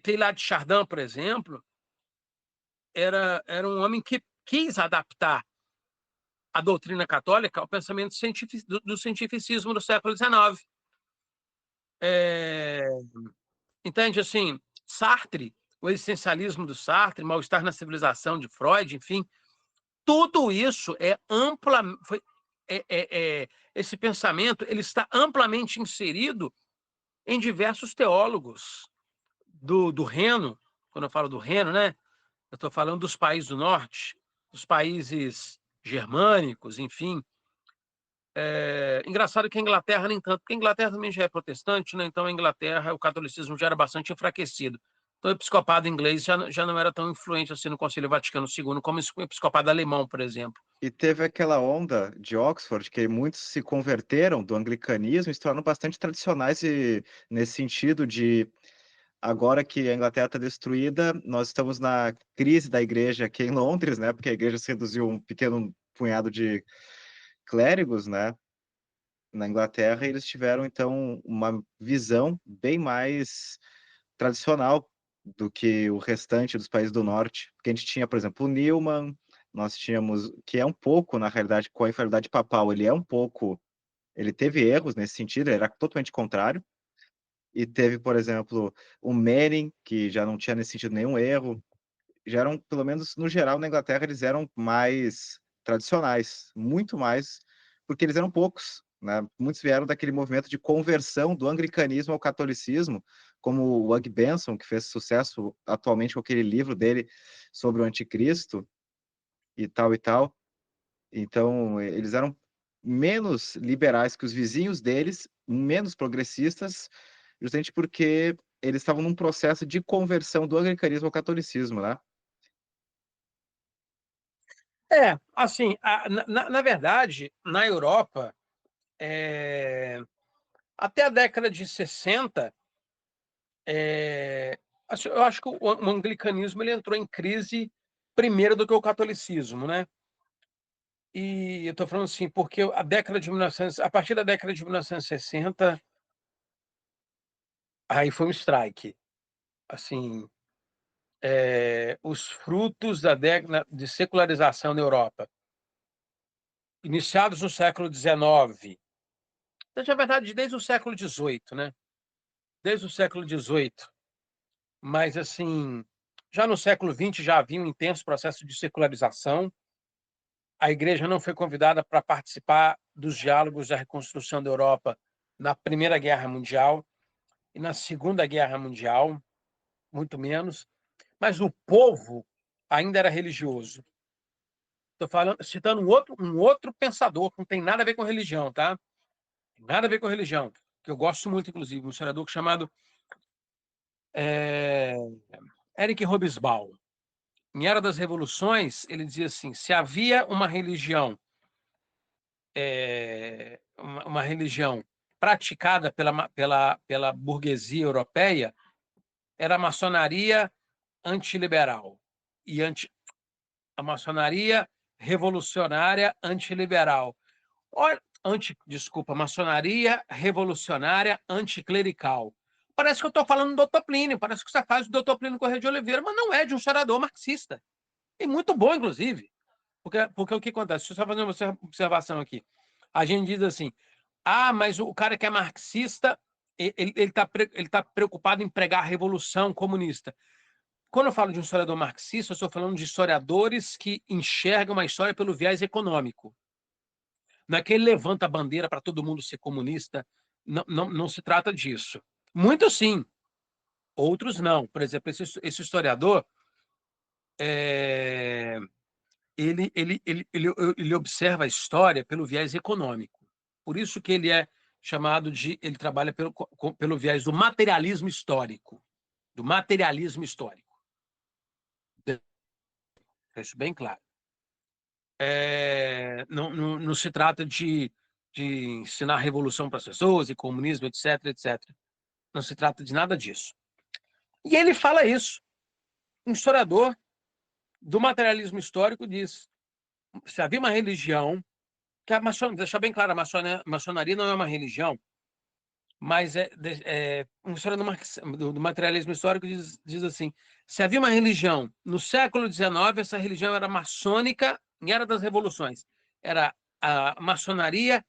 [SPEAKER 2] Teilhard de Chardin, por exemplo, era um homem que quis adaptar a doutrina católica ao pensamento do cientificismo do século XIX. Entende? Assim, Sartre, o existencialismo do Sartre, mal-estar na civilização de Freud, enfim, tudo isso esse pensamento ele está amplamente inserido em diversos teólogos do Reno. Quando eu falo do Reno, né, eu estou falando dos países do norte, dos países germânicos, enfim. Engraçado que a Inglaterra nem tanto, porque a Inglaterra também já é protestante, né? Então a Inglaterra, o catolicismo já era bastante enfraquecido. Então o episcopado inglês já não era tão influente assim no Concílio Vaticano II como o episcopado alemão, por exemplo.
[SPEAKER 1] E teve aquela onda de Oxford que muitos se converteram do anglicanismo e se tornaram bastante tradicionais nesse sentido de agora que a Inglaterra está destruída, nós estamos na crise da igreja aqui em Londres, né? Porque a igreja se reduziu a um pequeno punhado de clérigos, né? Na Inglaterra, eles tiveram então uma visão bem mais tradicional do que o restante dos países do norte. Porque a gente tinha, por exemplo, o Newman, nós tínhamos, que é um pouco, na realidade, com a enfermidade papal, ele teve erros nesse sentido, ele era totalmente contrário. E teve, por exemplo, o Manning, que já não tinha nesse sentido nenhum erro. Já eram, pelo menos no geral, na Inglaterra, eles eram mais tradicionais, muito mais, porque eles eram poucos, né? Muitos vieram daquele movimento de conversão do anglicanismo ao catolicismo, como o Hugh Benson, que fez sucesso atualmente com aquele livro dele sobre o anticristo e tal e tal. Então, eles eram menos liberais que os vizinhos deles, menos progressistas, justamente porque eles estavam num processo de conversão do anglicanismo ao catolicismo, né?
[SPEAKER 2] Assim, na verdade, na Europa, é, até a década de 60, assim, eu acho que o anglicanismo ele entrou em crise primeiro do que o catolicismo, né? E eu estou falando assim, porque a partir da década de 1960, aí foi um strike. Assim, os frutos da década de secularização na Europa, iniciados no século XIX, na verdade, desde o século XVIII, né? Desde o século XVIII. Mas, assim, já no século XX já havia um intenso processo de secularização. A igreja não foi convidada para participar dos diálogos da reconstrução da Europa na Primeira Guerra Mundial e na Segunda Guerra Mundial, muito menos. Mas o povo ainda era religioso. Estou citando um outro pensador que não tem nada a ver com religião, tá? Nada a ver com religião, que eu gosto muito, inclusive, um senador chamado é, Eric Hobsbawm. Em Era das Revoluções, ele dizia assim: se havia uma religião, uma religião praticada pela burguesia europeia, era a maçonaria antiliberal e a maçonaria revolucionária antiliberal. Desculpa, maçonaria revolucionária anticlerical. Parece que eu estou falando do Doutor Plínio, parece que você faz o Doutor Plínio Corrêa de Oliveira, mas não é de um historiador marxista. E muito bom, inclusive. Porque o que acontece? Deixa eu só fazer uma observação aqui. A gente diz assim, mas o cara que é marxista, ele está preocupado em pregar a revolução comunista. Quando eu falo de um historiador marxista, eu estou falando de historiadores que enxergam a história pelo viés econômico. Não é que ele levanta a bandeira para todo mundo ser comunista. Não, não, não se trata disso. Muitos sim, outros não. Por exemplo, esse historiador, é, ele observa a história pelo viés econômico. Por isso que ele trabalha pelo viés do materialismo histórico. Do materialismo histórico. Isso bem claro. Não se trata de ensinar revolução para as pessoas e comunismo, etc, etc. Não se trata de nada disso. E ele fala isso. Um historiador do materialismo histórico diz: se havia uma religião, que deixar bem claro, a maçonaria não é uma religião, mas um historiador do materialismo histórico diz assim: se havia uma religião no século XIX, essa religião era maçônica e era das revoluções. Era a maçonaria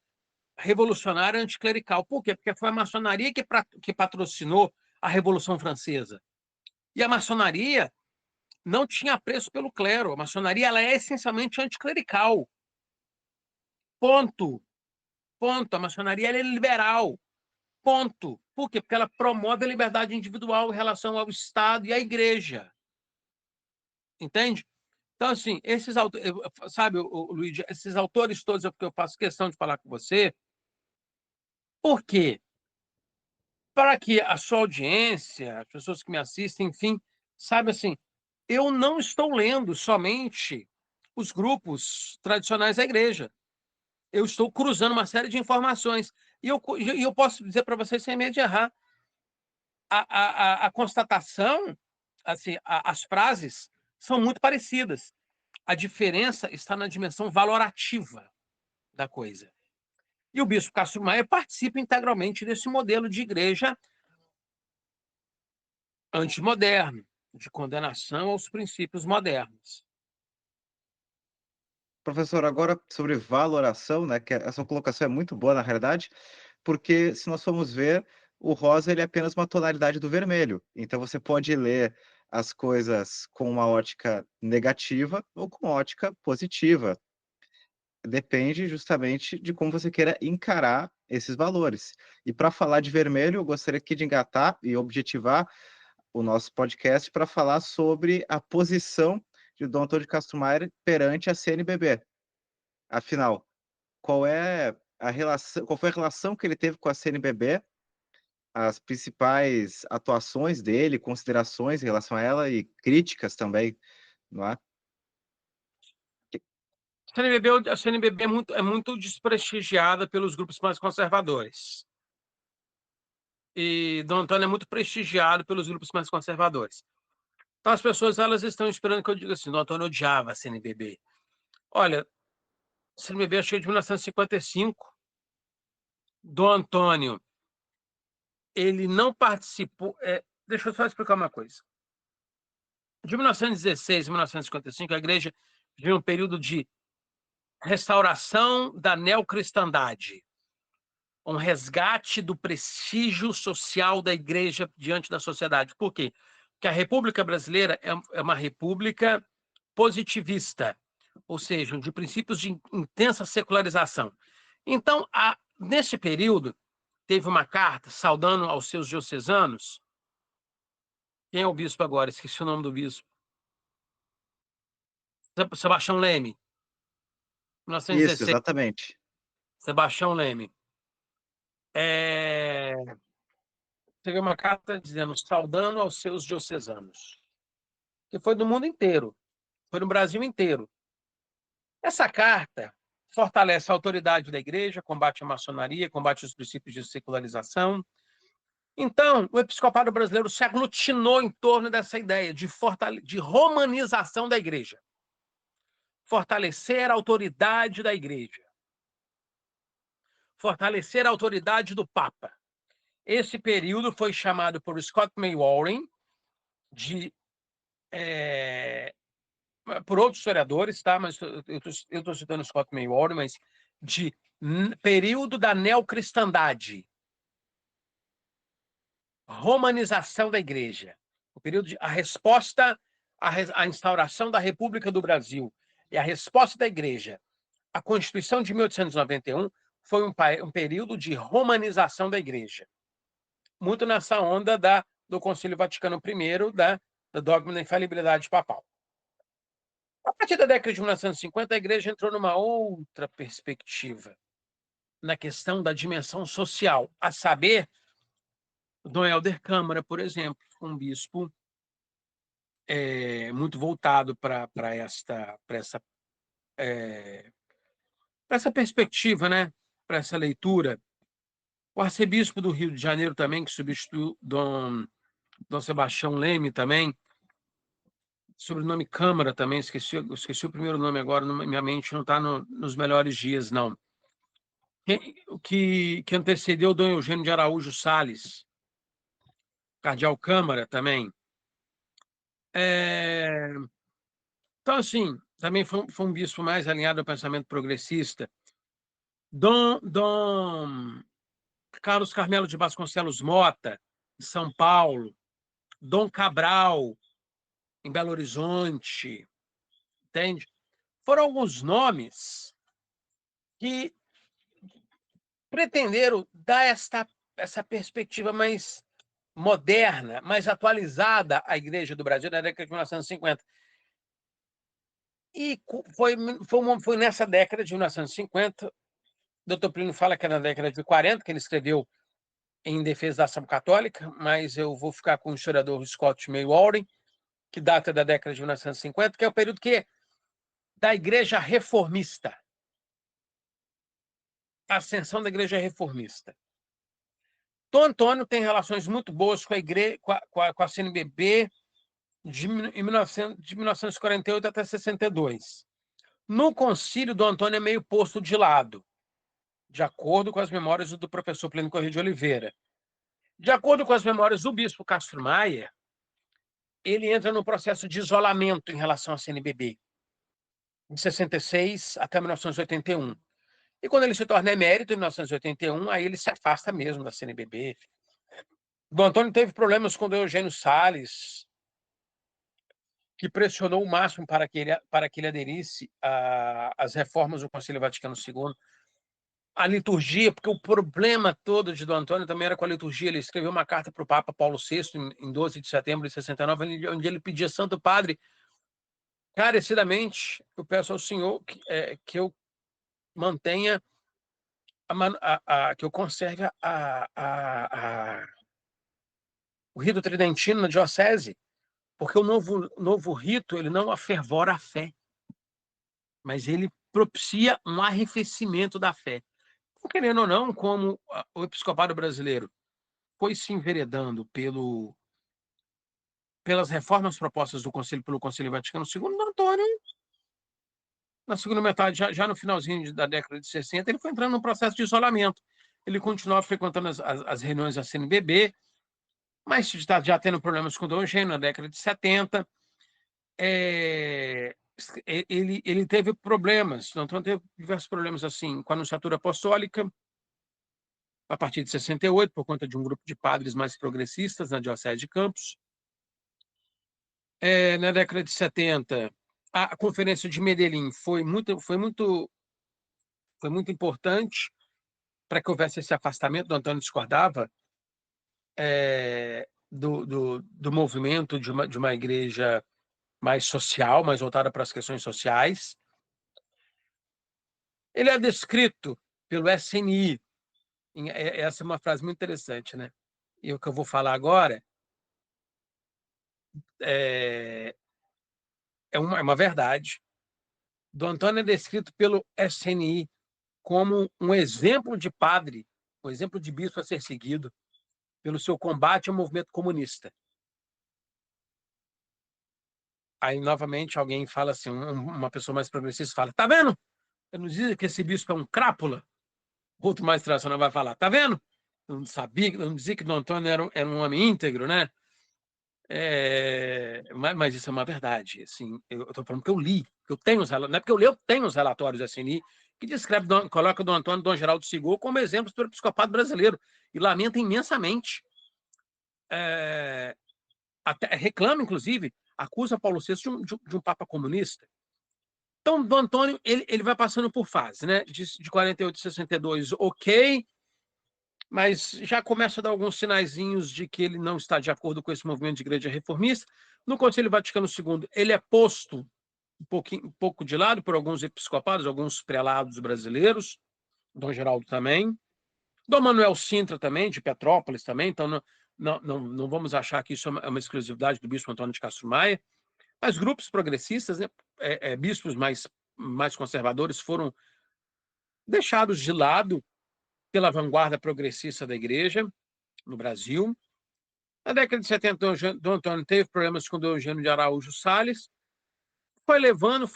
[SPEAKER 2] revolucionária anticlerical. Por quê? Porque foi a maçonaria que patrocinou a Revolução Francesa. E a maçonaria não tinha apreço pelo clero. A maçonaria ela é essencialmente anticlerical. Ponto. Ponto. A maçonaria ela é liberal. Ponto. Por quê? Porque ela promove a liberdade individual em relação ao Estado e à Igreja. Entende? Então, assim, esses autores, sabe, Luiz, esses autores todos, é porque eu faço questão de falar com você. Por quê? Para que a sua audiência, as pessoas que me assistem, enfim, sabe assim, eu não estou lendo somente os grupos tradicionais da igreja. Eu estou cruzando uma série de informações. E eu posso dizer para vocês, sem medo de errar, a constatação, assim, as frases são muito parecidas. A diferença está na dimensão valorativa da coisa. E o bispo Castro Maia participa integralmente desse modelo de igreja antimoderno, de condenação aos princípios modernos.
[SPEAKER 1] Professor, agora sobre valoração, né, que essa colocação é muito boa na realidade, porque se nós formos ver, o rosa ele é apenas uma tonalidade do vermelho. Então você pode ler as coisas com uma ótica negativa ou com ótica positiva. depende justamente de como você queira encarar esses valores. E para falar de vermelho, eu gostaria aqui de engatar e objetivar o nosso podcast para falar sobre a posição de Dom Antônio de Castro Maier perante a CNBB. Afinal, qual foi a relação que ele teve com a CNBB, as principais atuações dele, considerações em relação a ela e críticas também, não é?
[SPEAKER 2] A CNBB é muito desprestigiada pelos grupos mais conservadores. E Dom Antônio é muito prestigiado pelos grupos mais conservadores. Então, as pessoas elas estão esperando que eu diga assim: Dom Antônio odiava a CNBB. Olha, a CNBB achei de 1955. Dom Antônio, ele não participou. Deixa eu só explicar uma coisa. De 1916 a 1955, a igreja viveu um período de restauração da neocristandade, um resgate do prestígio social da igreja diante da sociedade. Por quê? Porque a República Brasileira é uma república positivista, ou seja, de princípios de intensa secularização. Então, nesse período, teve uma carta saudando aos seus diocesanos. Quem é o bispo agora? Esqueci o nome do bispo. Sebastião Leme,
[SPEAKER 1] Isso,
[SPEAKER 2] 1916.
[SPEAKER 1] exatamente.
[SPEAKER 2] Sebastião Leme. Teve uma carta dizendo, saudando aos seus diocesanos, que foi do mundo inteiro, foi no Brasil inteiro. Essa carta fortalece a autoridade da igreja, combate a maçonaria, combate os princípios de secularização. Então, o episcopado brasileiro se aglutinou em torno dessa ideia de romanização da igreja, fortalecer a autoridade da igreja, fortalecer a autoridade do Papa. Esse período foi chamado por Scott Maywarren por outros historiadores, tá? Mas eu estou citando Scott Maywarren, mas de período da neocristandade, romanização da igreja, o período a resposta à instauração da República do Brasil e a resposta da igreja à Constituição de 1891 foi um período de romanização da igreja, muito nessa onda do Concílio Vaticano I, do dogma da infalibilidade papal. A partir da década de 1950, a igreja entrou numa outra perspectiva, na questão da dimensão social, a saber, Dom Helder Câmara, por exemplo, um bispo muito voltado para essa perspectiva, né? Para essa leitura. O arcebispo do Rio de Janeiro também, que substituiu Dom Sebastião Leme também, sobrenome Câmara também, esqueci o primeiro nome agora, minha mente não está nos melhores dias, não. Que antecedeu Dom Eugênio de Araújo Salles, cardeal Câmara também. Então, assim, também foi um bispo mais alinhado ao pensamento progressista. Dom Carlos Carmelo de Vasconcelos Mota, em São Paulo. Dom Cabral, em Belo Horizonte. Entende? Foram alguns nomes que pretenderam dar essa perspectiva mais moderna, mais atualizada à Igreja do Brasil na década de 1950. E foi nessa década de 1950, o Dr. Plínio fala que era na década de 40, que ele escreveu em defesa da ação católica, mas eu vou ficar com o historiador Scott Maywarren, que data da década de 1950, que é o período da Igreja Reformista, a ascensão da Igreja Reformista. Dom Antônio tem relações muito boas com a igreja, com a CNBB de 1948 até 62. No concílio, Dom Antônio é meio posto de lado, de acordo com as memórias do professor Plínio Corrêa de Oliveira. De acordo com as memórias do bispo Castro Maier, ele entra no processo de isolamento em relação à CNBB, de 66 até 1981. E quando ele se torna emérito, em 1981, aí ele se afasta mesmo da CNBB. Dom Antônio teve problemas com o Eugênio Salles, que pressionou o máximo para que ele aderisse às reformas do Concílio Vaticano II, a liturgia, porque o problema todo de Dom Antônio também era com a liturgia. Ele escreveu uma carta para o Papa Paulo VI em 12 de setembro de 69, onde ele pedia: Santo Padre, carecidamente, eu peço ao Senhor que eu mantenha, que eu conserve o rito tridentino na diocese, porque o novo rito ele não afervora a fé, mas ele propicia um arrefecimento da fé. Querendo ou não, como o episcopado brasileiro foi se enveredando pelas reformas propostas pelo Concílio Vaticano II, Antônio, na segunda metade, já no finalzinho da década de 60, ele foi entrando num processo de isolamento. Ele continuava frequentando as reuniões da CNBB, mas já tendo problemas com o Dom Eugênio na década de 70. Ele teve problemas, Antônio teve diversos problemas assim, com a Nunciatura Apostólica, a partir de 68, por conta de um grupo de padres mais progressistas na Diocese de Campos. Na década de 70, a Conferência de Medellín foi muito importante para que houvesse esse afastamento. O Antônio discordava do movimento de uma igreja mais social, mais voltada para as questões sociais. Ele é descrito pelo SNI, essa é uma frase muito interessante, né? E o que eu vou falar agora é uma verdade. Dom Antônio é descrito pelo SNI como um exemplo de padre, um exemplo de bispo a ser seguido pelo seu combate ao movimento comunista. Aí, novamente, alguém fala assim, uma pessoa mais progressista fala: tá vendo? Eu não dizia que esse bispo é um crápula? Outro mais tradicional vai falar: tá vendo? Eu não sabia, eu não dizia que Dom Antônio era um homem íntegro, né? Mas isso é uma verdade. Assim, eu estou falando que eu li, que eu tenho não é porque eu li, eu tenho os relatórios da CNI que coloca o Dom Antônio e Dom Geraldo Sigor como exemplos do episcopado brasileiro e lamenta imensamente. Até reclama, inclusive, acusa Paulo VI de um papa comunista. Então, Dom Antônio ele vai passando por fases, né? De 48 a 62, ok, mas já começa a dar alguns sinaizinhos de que ele não está de acordo com esse movimento de igreja reformista. No Concílio Vaticano II, ele é posto um pouco de lado por alguns episcopados, alguns prelados brasileiros, Dom Geraldo também, Dom Manuel Sintra também, de Petrópolis também, então não vamos achar que isso é uma exclusividade do bispo Antônio de Castro Maia, mas grupos progressistas, né, bispos mais conservadores foram deixados de lado pela vanguarda progressista da igreja no Brasil. Na década de 70, Dom Antônio teve problemas com Dom Eugênio de Araújo Salles, foi levando.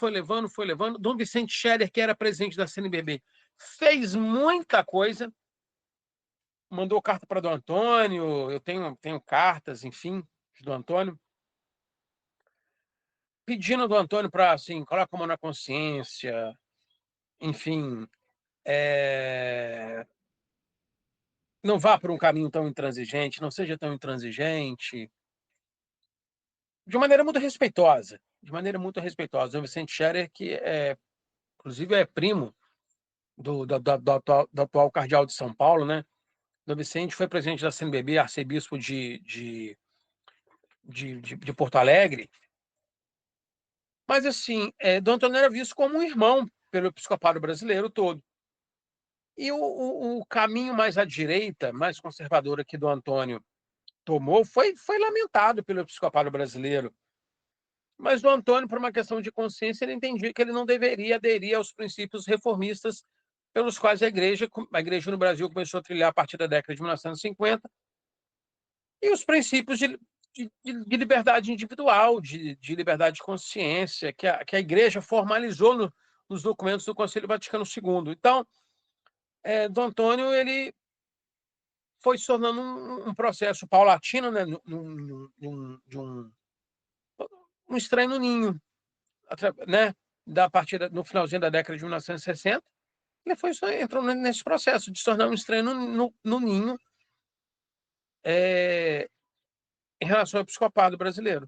[SPEAKER 2] Dom Vicente Scherer, que era presidente da CNBB, fez muita coisa, mandou carta para Dom Antônio, eu tenho cartas, enfim, de Dom Antônio, pedindo ao Dom Antônio para, assim, colocar a mão na consciência, enfim, não vá por um caminho tão intransigente, não seja tão intransigente, de maneira muito respeitosa, Dom Vicente Scherer, que inclusive é primo do atual cardeal de São Paulo, né? Dom Vicente foi presidente da CNBB, arcebispo de Porto Alegre. Mas, assim, Dom Antônio era visto como um irmão pelo episcopado brasileiro todo. E o caminho mais à direita, mais conservador que Dom Antônio tomou, foi lamentado pelo episcopado brasileiro. Mas Dom Antônio, por uma questão de consciência, ele entendia que ele não deveria aderir aos princípios reformistas pelos quais a igreja no Brasil começou a trilhar a partir da década de 1950, e os princípios de liberdade individual, de liberdade de consciência, que a igreja formalizou nos documentos do Concílio Vaticano II. Então, Dom Antônio ele foi se tornando um processo paulatino, né, de um estranho no ninho, né, no finalzinho da década de 1960, ele entrou nesse processo de se tornar um estranho no ninho em relação ao episcopado brasileiro.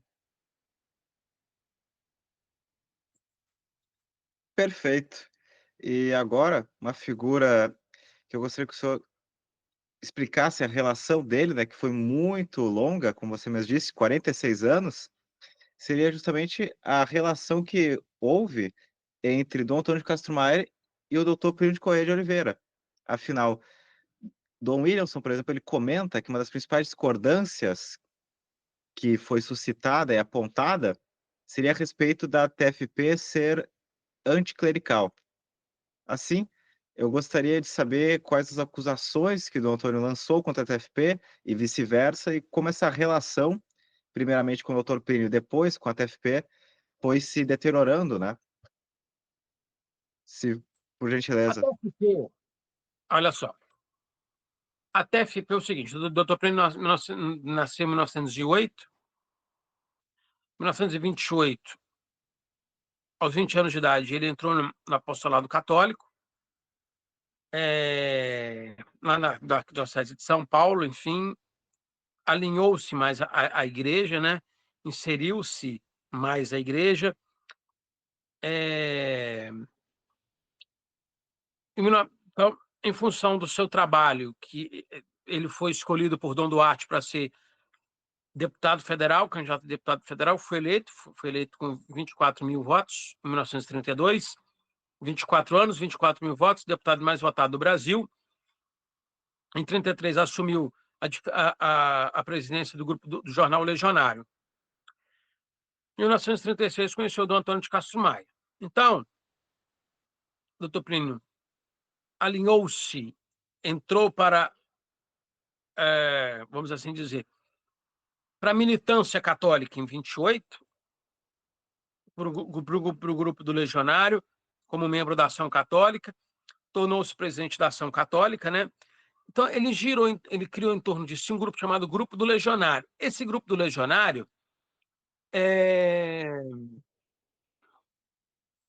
[SPEAKER 1] Perfeito. E agora, uma figura que eu gostaria que o senhor explicasse a relação dele, né, que foi muito longa, como você mesmo disse, 46 anos, seria justamente a relação que houve entre Dom Antônio de Castro Maia e o doutor Plínio de Correia de Oliveira. Afinal, Dom Williamson, por exemplo, ele comenta que uma das principais discordâncias que foi suscitada e apontada seria a respeito da TFP ser anticlerical. Assim, eu gostaria de saber quais as acusações que Dom Antônio lançou contra a TFP e vice-versa, e como essa relação, primeiramente com o doutor Plínio, depois com a TFP, foi se deteriorando, né? Se por
[SPEAKER 2] A
[SPEAKER 1] gentileza.
[SPEAKER 2] TFP, olha só, a TFP é o seguinte, o Dr. Plínio nasceu em 1908, 1928, aos 20 anos de idade, ele entrou no apostolado católico, lá na Arquidiocese de São Paulo, enfim, alinhou-se mais à igreja, né? Inseriu-se mais à igreja. Então, em função do seu trabalho, que ele foi escolhido por Dom Duarte para ser deputado federal, candidato a deputado federal, foi eleito com 24 mil votos em 1932, 24 anos, 24 mil votos, deputado mais votado do Brasil. Em 33 assumiu a presidência do grupo do jornal Legionário. Em 1936 conheceu o Dom Antônio de Castro Maia. Então, doutor Plínio alinhou-se, entrou para, vamos assim dizer, para a militância católica em 28, para o grupo do Legionário, como membro da Ação Católica, tornou-se presidente da Ação Católica, né? Então, ele criou em torno de si um grupo chamado Grupo do Legionário. Esse grupo do Legionário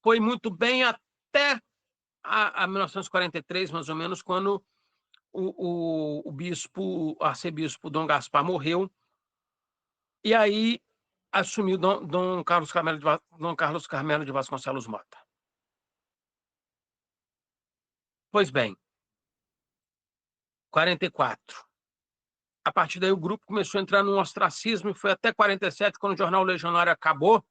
[SPEAKER 2] foi muito bem até a 1943, mais ou menos, quando o arcebispo Dom Gaspar morreu, e aí assumiu Dom Carlos Carmelo de Vasconcelos Mota. Pois bem, 44. A partir daí o grupo começou a entrar num ostracismo e foi até 47, quando o jornal Legionário acabou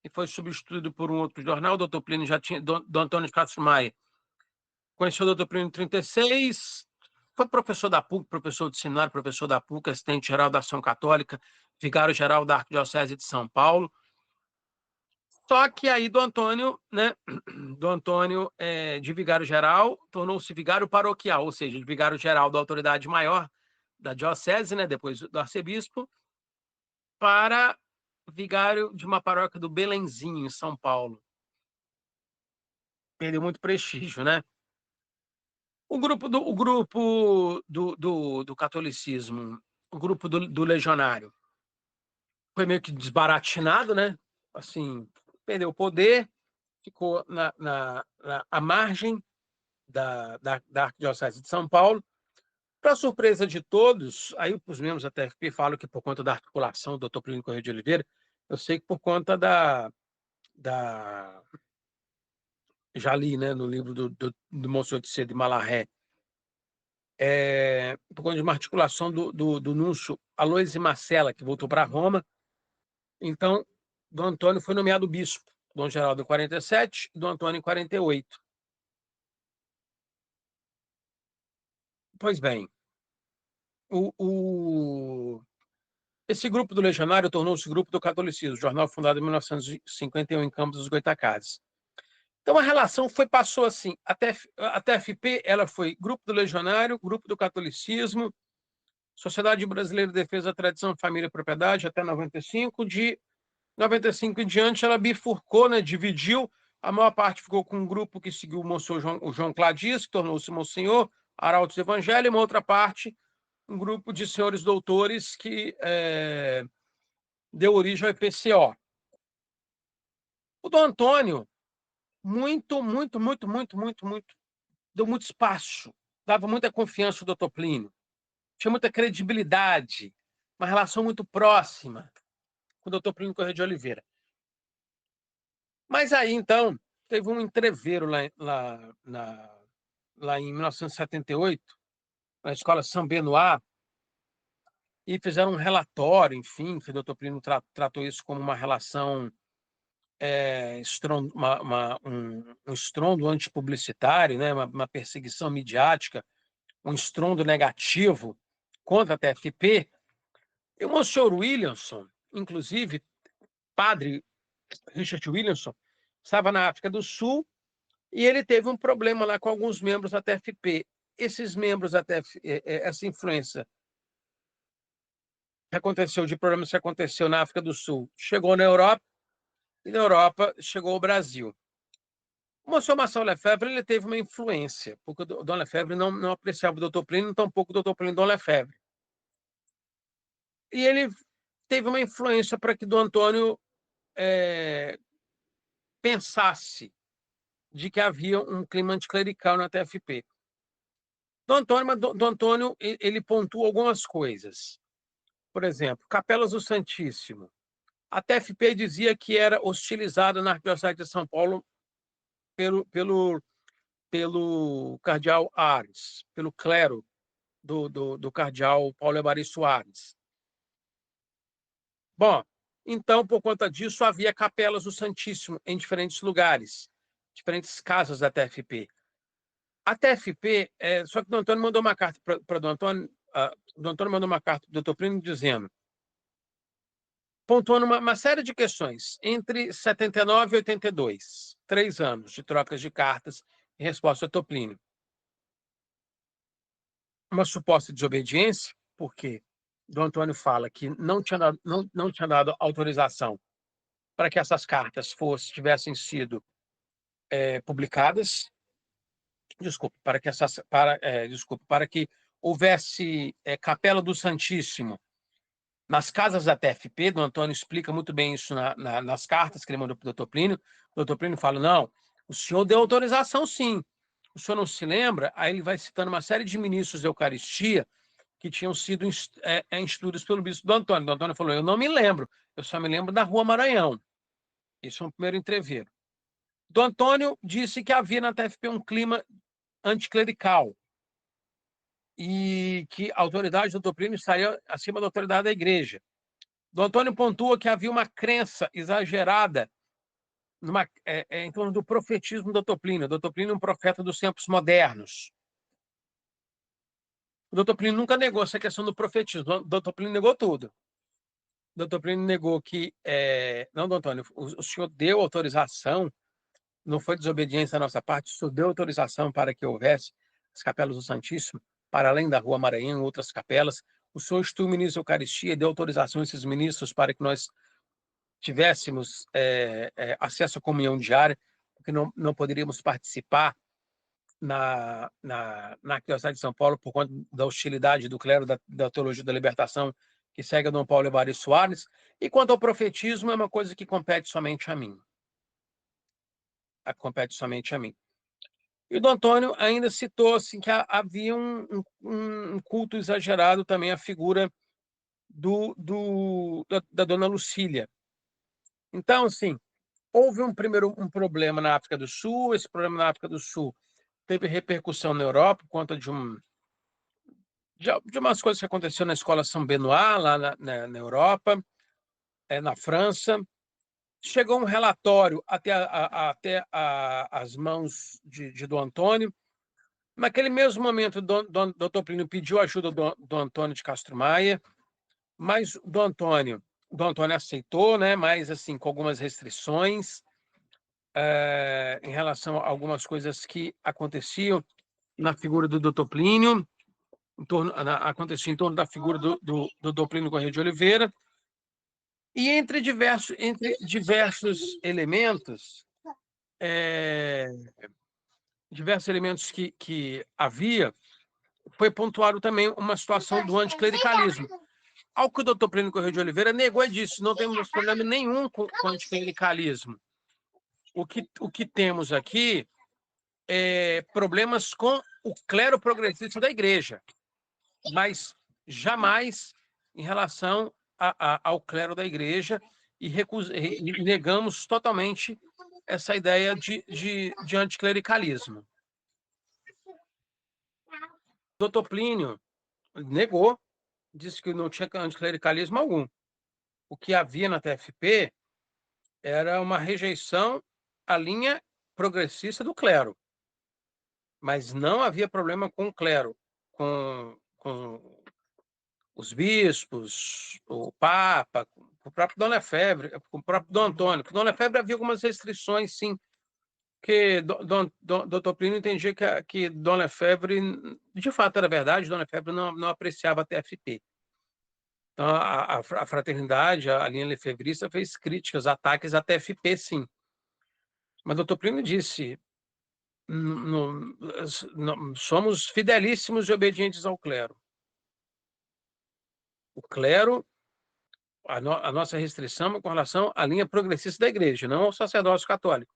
[SPEAKER 2] e foi substituído por um outro jornal. O doutor Plínio já tinha, Dom Antônio de Castro Maia conheceu o doutor Plínio em 36, foi professor da PUC, professor de seminário, professor da PUC, assistente-geral da Ação Católica, vigário-geral da Arquidiocese de São Paulo. Só que aí do Antônio, né, do Antônio de vigário-geral, tornou-se vigário paroquial, ou seja, de vigário-geral da autoridade maior da diocese, né, depois do arcebispo, para vigário de uma paróquia do Belenzinho, em São Paulo. Perdeu muito prestígio, né? O grupo do catolicismo, o grupo do legionário, foi meio que desbaratinado, né? Assim, perdeu o poder, ficou à margem da Arquidiocese de São Paulo. Para surpresa de todos, aí os membros da TFP falam que por conta da articulação do Dr. Plínio Correia de Oliveira, eu sei que por conta já li, né, no livro do Monsenhor de Sede Malarré, por conta de uma articulação do núncio Aloysio Marcella, que voltou para Roma. Então, Dom Antônio foi nomeado bispo, Dom Geraldo em 47 e Dom Antônio em 48. Pois bem, esse grupo do Legionário tornou-se grupo do Catolicismo, jornal fundado em 1951 em Campos dos Goytacazes. Então a relação passou assim, a TFP ela foi grupo do Legionário, grupo do Catolicismo, Sociedade Brasileira de Defesa da Tradição, Família e Propriedade, até 95. De 95 em diante, ela bifurcou, né, dividiu. A maior parte ficou com um grupo que seguiu o João Cladias, que tornou-se Monsenhor, Arautos Evangelho, e uma outra parte, um grupo de senhores doutores que deu origem ao IPCO. O Dom Antônio, muito, deu muito espaço, dava muita confiança ao doutor Plínio, tinha muita credibilidade, uma relação muito próxima com o doutor Plínio Correia de Oliveira. Mas aí, então, teve um entreveiro lá em 1978, na escola São Benoît, e fizeram um relatório, enfim, que o doutor Plínio tratou isso como uma relação, um estrondo antipublicitário, né? Uma perseguição midiática, um estrondo negativo contra a TFP. E o Monsenhor Williamson, inclusive, padre Richard Williamson, estava na África do Sul e ele teve um problema lá com alguns membros da TFP. Esses membros da TFP, essa influência que aconteceu, de problemas que aconteceu na África do Sul, chegou na Europa, e na Europa chegou ao Brasil. O Monsenhor Marcel Lefebvre, ele teve uma influência, porque o Dom Lefebvre não apreciava o doutor Plínio, tampouco o doutor Plínio Dom Lefebvre. E ele teve uma influência para que Dom Antônio pensasse de que havia um clima anticlerical na TFP. Dom Antônio ele pontua algumas coisas. Por exemplo, Capelas do Santíssimo. A TFP dizia que era hostilizada na Arquidiocese de São Paulo pelo cardeal Ares, pelo clero do cardeal Paulo Evaristo Ares. Bom, então, por conta disso, havia capelas do Santíssimo em diferentes lugares, diferentes casas da TFP. A TFP, só que o Dom Antônio mandou uma carta para o Dom Antônio, Dom Antônio mandou uma carta para o doutor Plínio dizendo, pontuando uma série de questões, entre 79 e 82, 3 anos de trocas de cartas em resposta ao doutor Plínio. Uma suposta desobediência, porque Dom Antônio fala que não tinha dado autorização para que essas cartas tivessem sido publicadas. Para que houvesse Capela do Santíssimo nas casas da TFP. Dom Antônio explica muito bem isso nas cartas que ele mandou para o doutor Plínio. O doutor Plínio fala, não, o senhor deu autorização, sim. O senhor não se lembra? Aí ele vai citando uma série de ministros da Eucaristia que tinham sido instruídos pelo bispo Dom Antônio. Dom Antônio falou, eu não me lembro, eu só me lembro da Rua Maranhão. Isso é um primeiro entreveiro. Dom Antônio disse que havia na TFP um clima anticlerical e que a autoridade do doutor Plínio estaria acima da autoridade da igreja. Dom Antônio pontua que havia uma crença exagerada em torno do profetismo do doutor Plínio. O doutor Plínio é um profeta dos tempos modernos. O doutor Plínio nunca negou essa questão do profetismo. O doutor Plínio negou tudo. O doutor Plínio negou que... Não, Dom Antônio, o senhor deu autorização, não foi desobediência da nossa parte, o senhor deu autorização para que houvesse as capelas do Santíssimo, para além da Rua Maranhão, outras capelas. O senhor instituiu o ministro da Eucaristia e deu autorização a esses ministros para que nós tivéssemos acesso à comunhão diária, porque não poderíamos participar na Arquidiocese de São Paulo por conta da hostilidade do clero da Teologia da Libertação, que segue a Dom Paulo Evaristo Soares. E quanto ao profetismo, é uma coisa que compete somente a mim. Compete somente a mim. E o Dom Antônio ainda citou assim, que havia um culto exagerado também à figura da Dona Lucília. Então, assim, houve um problema na África do Sul. Esse problema na África do Sul teve repercussão na Europa por conta de umas coisas que aconteceram na escola São Benoît, lá na Europa, na França. Chegou um relatório até as mãos de Dom Antônio. Naquele mesmo momento, Dr. Plínio pediu ajuda do Dom Antônio de Castro Maia, mas Dom Antônio aceitou, né? Mas assim, com algumas restrições em relação a algumas coisas que aconteciam na figura do Dr. Plínio, acontecia em torno da figura do Dr. Plínio Corrêa de Oliveira. E entre diversos elementos, que havia, foi pontuado também uma situação do anticlericalismo. Ao que o doutor Plínio Corrêa de Oliveira negou e disse, não temos problema nenhum com o anticlericalismo. O que temos aqui é problemas com o clero progressista da igreja, mas jamais em relação ao clero da igreja, e negamos totalmente essa ideia de anticlericalismo. O doutor Plínio negou, disse que não tinha anticlericalismo algum. O que havia na TFP era uma rejeição à linha progressista do clero, mas não havia problema com o clero, com os bispos, o Papa, o próprio Dom Lefebvre, o próprio Dom Antônio. Com o Dom Lefebvre havia algumas restrições, sim, que Dr. Plínio entendia que Dom Lefebvre, de fato era verdade, Dom Lefebvre não apreciava a TFP. Então, a fraternidade, a linha lefevrista, fez críticas, ataques à TFP, sim. Mas Dr. Plínio disse: somos fidelíssimos e obedientes ao clero. O clero, a nossa restrição é com relação à linha progressista da igreja, não ao sacerdócio católico.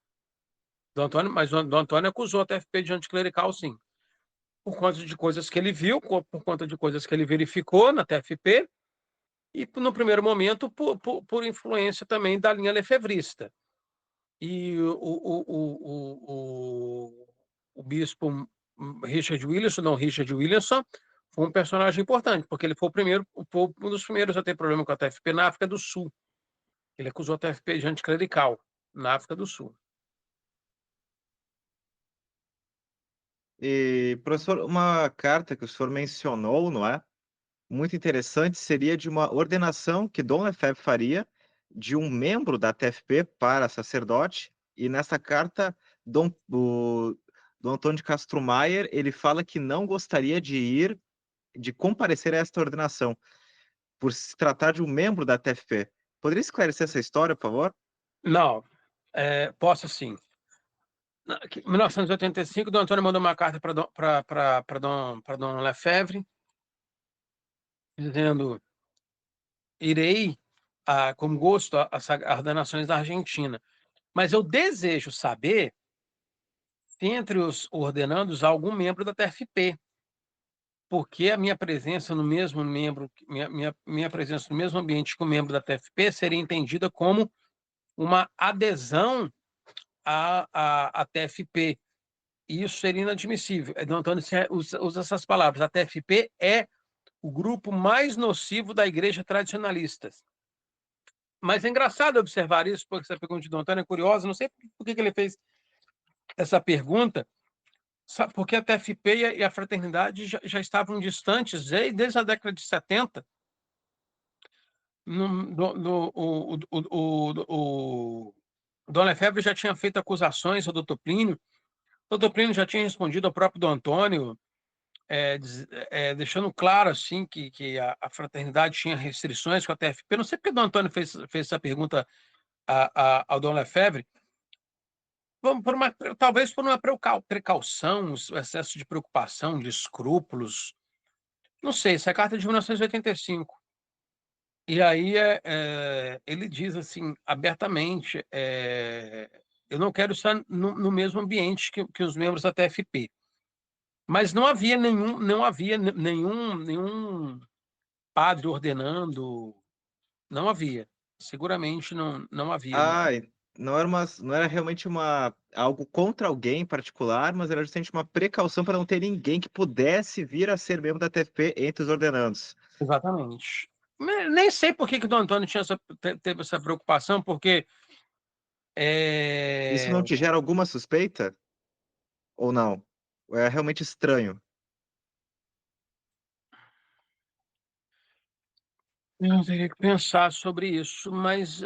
[SPEAKER 2] Mas Dom Antônio acusou a TFP de anticlerical, sim, por conta de coisas que ele viu, por conta de coisas que ele verificou na TFP, e, no primeiro momento, por influência também da linha lefevrista. E o bispo Richard Williamson, foi um personagem importante, porque ele foi um dos primeiros a ter problema com a TFP na África do Sul. Ele acusou a TFP de anticlerical na África do Sul.
[SPEAKER 1] E, professor, uma carta que o senhor mencionou, não é? Muito interessante, seria de uma ordenação que Dom Lefebvre faria de um membro da TFP para sacerdote, e nessa carta, o Dom Antônio de Castro Maier, ele fala que não gostaria de comparecer a esta ordenação, por se tratar de um membro da TFP. Poderia esclarecer essa história, por favor?
[SPEAKER 2] Não, posso sim. Em 1985, Dom Antônio mandou uma carta para Dom Lefebvre, dizendo: irei com gosto às ordenações da Argentina, mas eu desejo saber se entre os ordenandos há algum membro da TFP, porque a minha presença no mesmo minha presença no mesmo ambiente que o membro da TFP seria entendida como uma adesão à TFP. E isso seria inadmissível. Dom Antônio usa essas palavras: a TFP é o grupo mais nocivo da igreja tradicionalista. Mas é engraçado observar isso, porque essa pergunta de Dom Antônio é curiosa. Não sei por que ele fez essa pergunta, porque a TFP e a fraternidade já estavam distantes desde a década de 70. O Dom Lefebvre já tinha feito acusações ao Dr. Plínio. O Dr. Plínio já tinha respondido ao próprio Dom Antônio, deixando claro assim que a fraternidade tinha restrições com a TFP. Não sei porque o Dom Antônio fez essa pergunta ao Dom Lefebvre. Talvez por uma precaução, um excesso de preocupação, de escrúpulos. Não sei, essa é a carta de 1985. E aí ele diz assim, abertamente: eu não quero estar no mesmo ambiente que os membros da TFP. Mas não havia nenhum padre ordenando, não havia. Seguramente não havia.
[SPEAKER 1] Não era realmente algo contra alguém em particular, mas era justamente uma precaução para não ter ninguém que pudesse vir a ser membro da TFP entre os ordenandos.
[SPEAKER 2] Exatamente. Nem sei por que o Dom Antônio teve essa preocupação, porque
[SPEAKER 1] Isso não te gera alguma suspeita? Ou não? É realmente estranho.
[SPEAKER 2] eu teria que pensar sobre isso, mas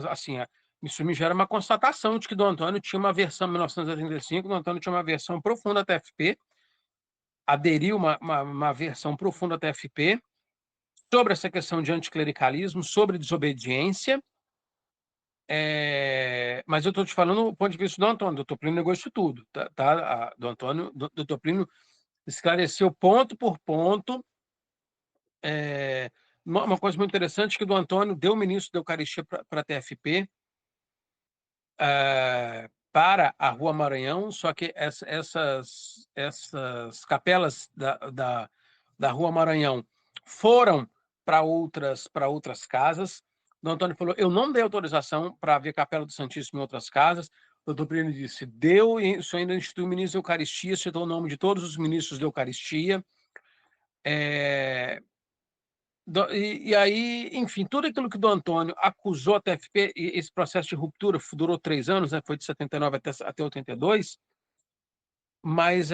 [SPEAKER 2] assim, isso me gera uma constatação de que Dom Antônio tinha uma versão, em 1985, Dom Antônio tinha uma versão profunda da TFP, aderiu uma versão profunda da TFP sobre essa questão de anticlericalismo, sobre desobediência. Mas eu estou te falando do ponto de vista do Antônio. Doutor Plínio negou isso tudo, tá? Do Antônio, doutor Plínio esclareceu ponto por ponto. Uma coisa muito interessante, que do Antônio deu o ministro da Eucaristia para a TFP, para a Rua Maranhão, só que essas capelas da Rua Maranhão foram para outras casas. Dom Antônio falou: eu não dei autorização para ver Capela do Santíssimo em outras casas. O doutor Plínio disse: deu, e o senhor ainda instituiu o ministro da Eucaristia, citou o nome de todos os ministros da Eucaristia. E aí, enfim, tudo aquilo que o Dom Antônio acusou a TFP, e esse processo de ruptura durou 3 anos, né, foi de 79 até 82, mas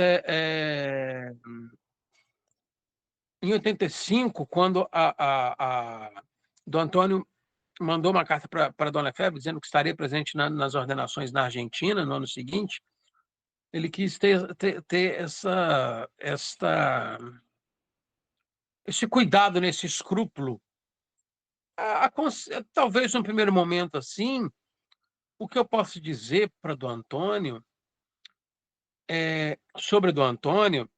[SPEAKER 2] em 85, quando Dom Antônio mandou uma carta para Dona Lefebvre dizendo que estaria presente nas ordenações na Argentina no ano seguinte, ele quis ter esse cuidado, nesse escrúpulo. Talvez num primeiro momento assim, o que eu posso dizer para Dom Antônio, sobre Dom Antônio,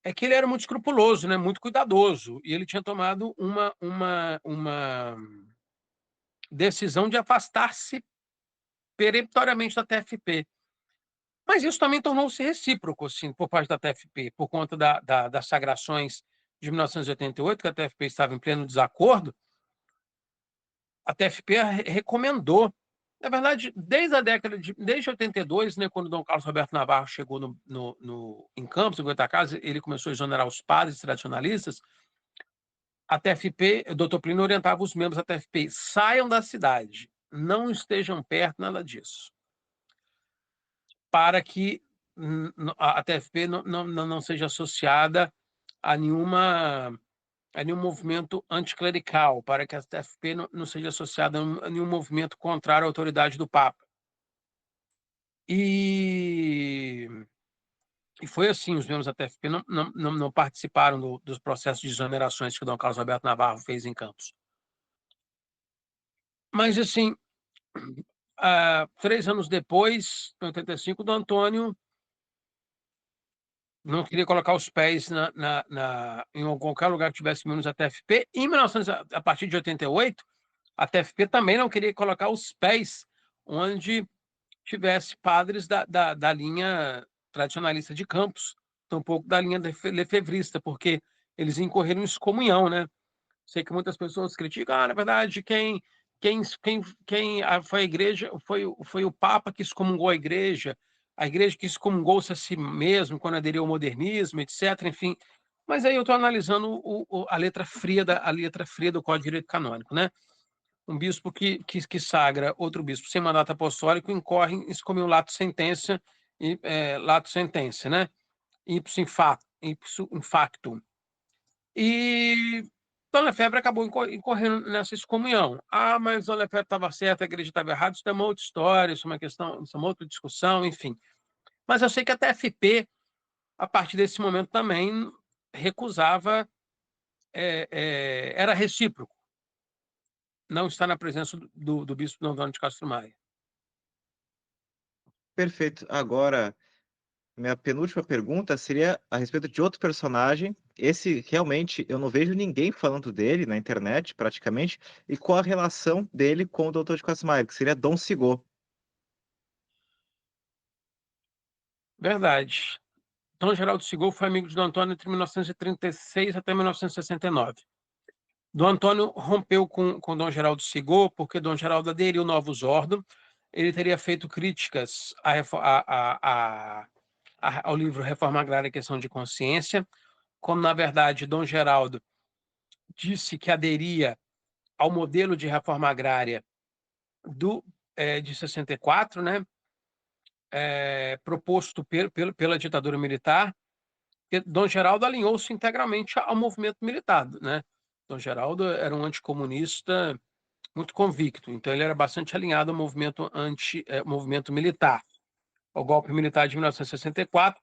[SPEAKER 2] é que ele era muito escrupuloso, né, muito cuidadoso, e ele tinha tomado uma decisão de afastar-se peremptoriamente da TFP. Mas isso também tornou-se recíproco, assim, por parte da TFP, por conta das sagrações de 1988, que a TFP estava em pleno desacordo. A TFP recomendou, na verdade, desde 82, né, quando Dom Carlos Roberto Navarro chegou em Campos, em Goitacazes, ele começou a exonerar os padres tradicionalistas. A TFP, o doutor Plínio orientava os membros da TFP: saiam da cidade, não estejam perto, nada disso, para que a TFP não seja associada a nenhum movimento anticlerical, para que a TFP não seja associada a nenhum movimento contrário à autoridade do Papa. E foi assim: os membros da TFP não participaram dos processos de exonerações que o Dom Carlos Alberto Navarro fez em Campos. Mas, assim, 3 anos depois, em 85, o Dom Antônio não queria colocar os pés em qualquer lugar que tivesse menos a TFP. A partir de 88, a TFP também não queria colocar os pés onde tivesse padres da linha tradicionalista de Campos, tampouco da linha lefevrista, porque eles incorreram em excomunhão, né? Sei que muitas pessoas criticam: na verdade, quem foi a igreja, foi o Papa que excomungou a igreja que excomungou-se a si mesmo quando aderiu ao modernismo, etc. Enfim, mas aí eu estou analisando a letra fria do Código de Direito Canônico, né? Um bispo que sagra outro bispo sem mandato apostólico incorre em excomunhão lato sententia, né? Ipso in facto. E Dona Lefebvre acabou incorrendo nessa excomunhão. Mas Dona Lefebvre estava certa, a igreja estava errada. Isso é uma outra história, isso é uma questão, isso é uma outra discussão, enfim. Mas eu sei que a TFP, a partir desse momento, também recusava, era recíproco não estar na presença do bispo Dom Antônio de Castro Maia.
[SPEAKER 1] Perfeito. Agora, minha penúltima pergunta seria a respeito de outro personagem. Esse, realmente, eu não vejo ninguém falando dele na internet, praticamente, e qual a relação dele com o Doutor de Castro Maia, que seria Dom Cigô.
[SPEAKER 2] Verdade. Dom Geraldo Cigô foi amigo de Dom Antônio entre 1936 até 1969. Dom Antônio rompeu com Dom Geraldo Cigô porque Dom Geraldo aderiu ao Novus Ordo. Ele teria feito críticas ao livro Reforma Agrária e Questão de Consciência, como, na verdade, Dom Geraldo disse que aderia ao modelo de reforma agrária de 64, né, proposto pela ditadura militar. Dom Geraldo alinhou-se integralmente ao movimento militar, né? Dom Geraldo era um anticomunista muito convicto, então ele era bastante alinhado ao movimento militar, ao golpe militar de 1964.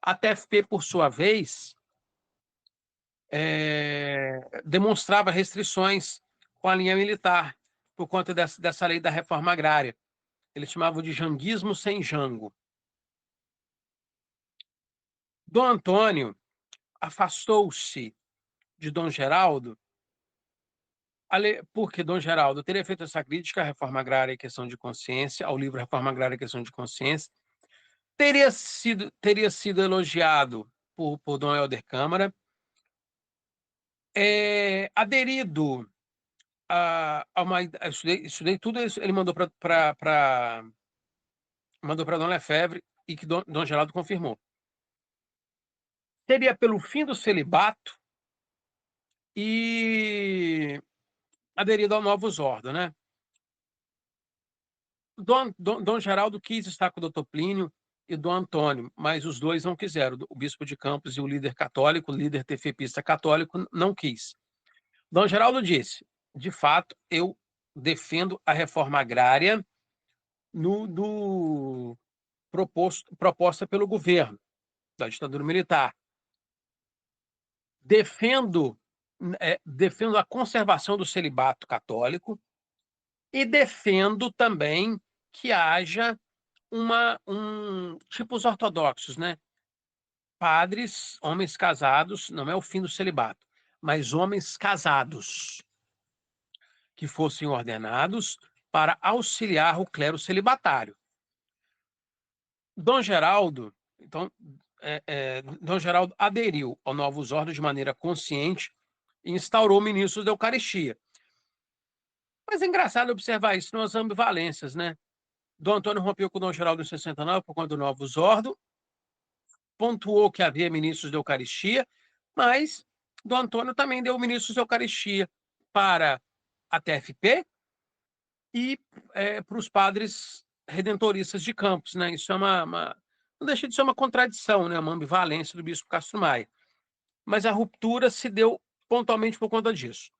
[SPEAKER 2] A TFP, por sua vez, demonstrava restrições com a linha militar por conta dessa lei da reforma agrária. Eles chamavam de janguismo sem jango. Dom Antônio afastou-se de Dom Geraldo porque Dom Geraldo teria feito essa crítica à reforma agrária e questão de consciência, ao livro Reforma Agrária e Questão de Consciência, teria sido elogiado por Dom Helder Câmara, aderido estudei tudo isso, ele mandou para Dom Lefebvre e que Dom Geraldo confirmou. Seria pelo fim do celibato e aderido ao Novus Ordo, né? Dom Geraldo quis estar com o doutor Plínio e Dom Antônio, mas os dois não quiseram. O bispo de Campos e o líder católico, o líder tefepista católico, não quis. Dom Geraldo disse: de fato, eu defendo a reforma agrária proposta pelo governo da ditadura militar. Defendo a conservação do celibato católico e defendo também que haja tipo os ortodoxos, né? Padres, homens casados, não é o fim do celibato, mas homens casados que fossem ordenados para auxiliar o clero celibatário. Dom Geraldo, então, Dom Geraldo aderiu ao Novus Ordo de maneira consciente e instaurou ministros da Eucaristia. Mas é engraçado observar isso nas ambivalências, né? Dom Antônio rompeu com Dom Geraldo em 69 por conta do Novus Ordo, pontuou que havia ministros da Eucaristia, mas Dom Antônio também deu ministros da Eucaristia para a TFP e para os padres redentoristas de Campos, né? Isso é não deixa de ser uma contradição, né? Uma ambivalência do bispo Castro Maia. Mas a ruptura se deu pontualmente por conta disso.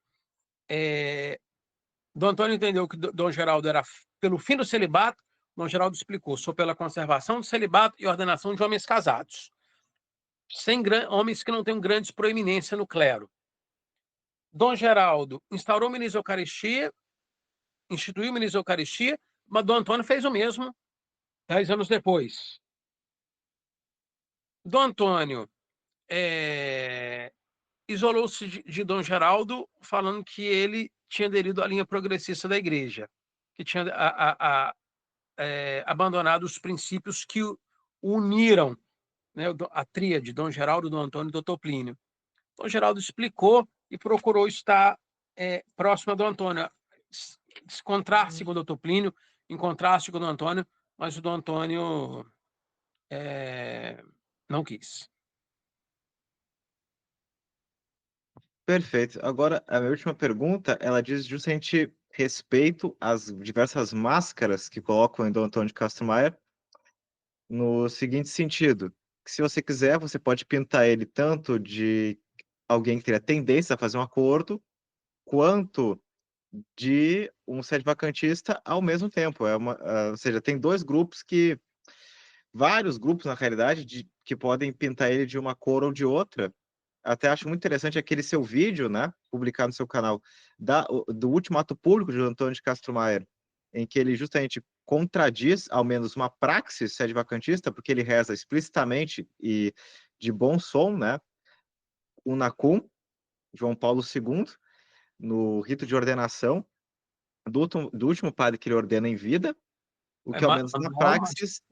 [SPEAKER 2] Dom Antônio entendeu que Dom Geraldo era pelo fim do celibato. Dom Geraldo explicou: sou pela conservação do celibato e ordenação de homens casados, homens que não tenham grandes proeminência no clero. Dom Geraldo instaurou o ministro da Eucaristia, instituiu o ministro da Eucaristia, mas Dom Antônio fez o mesmo 10 anos depois. Dom Antônio isolou-se de Dom Geraldo, falando que ele tinha aderido à linha progressista da Igreja, que tinha abandonado os princípios que uniram, né, a tríade, Dom Geraldo, Dom Antônio e Doutor Plínio. Dom Geraldo explicou e procurou estar próximo a Dom Antônio, encontrar-se com o Doutor Plínio, encontrar-se com o Dom Antônio, mas o Dom Antônio não quis.
[SPEAKER 1] Perfeito. Agora, a minha última pergunta, ela diz justamente respeito às diversas máscaras que colocam em Dom Antônio de Castro Maia, no seguinte sentido, que se você quiser, você pode pintar ele tanto de alguém que teria tendência a fazer um acordo, quanto de um sedevacantista ao mesmo tempo. Ou seja, tem vários grupos, na realidade, que podem pintar ele de uma cor ou de outra. Até acho muito interessante aquele seu vídeo, né, publicado no seu canal, do último ato público de Antônio de Castro Maia, em que ele justamente contradiz, ao menos, uma praxis sedevacantista, porque ele reza explicitamente e de bom som, né, Unacum, João Paulo II, no rito de ordenação do último padre que ele ordena em vida, o que, ao menos na praxis,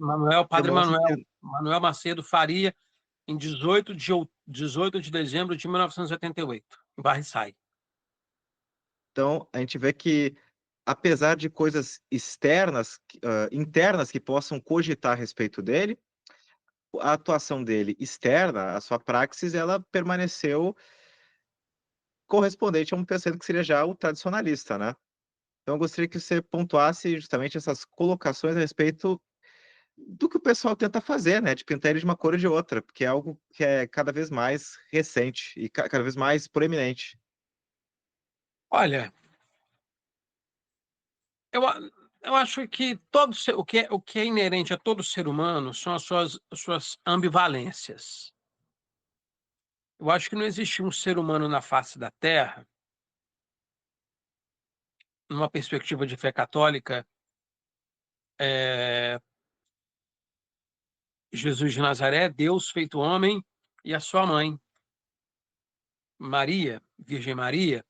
[SPEAKER 2] Padre
[SPEAKER 1] demonstra que
[SPEAKER 2] Manuel Macedo Faria, em 18 de dezembro de 1988, em Barriçai.
[SPEAKER 1] Então, a gente vê que, apesar de coisas internas que possam cogitar a respeito dele, a atuação dele externa, a sua praxis, ela permaneceu correspondente a um pensamento que seria já o tradicionalista, né? Então, eu gostaria que você pontuasse justamente essas colocações a respeito do que o pessoal tenta fazer, né? De pintar ele de uma cor ou de outra, porque é algo que é cada vez mais recente e cada vez mais proeminente.
[SPEAKER 2] Olha, eu acho que o que é inerente a todo ser humano são as suas ambivalências. Eu acho que não existe um ser humano na face da Terra, numa perspectiva de fé católica, Jesus de Nazaré, Deus feito homem, e a sua mãe, Maria, Virgem Maria,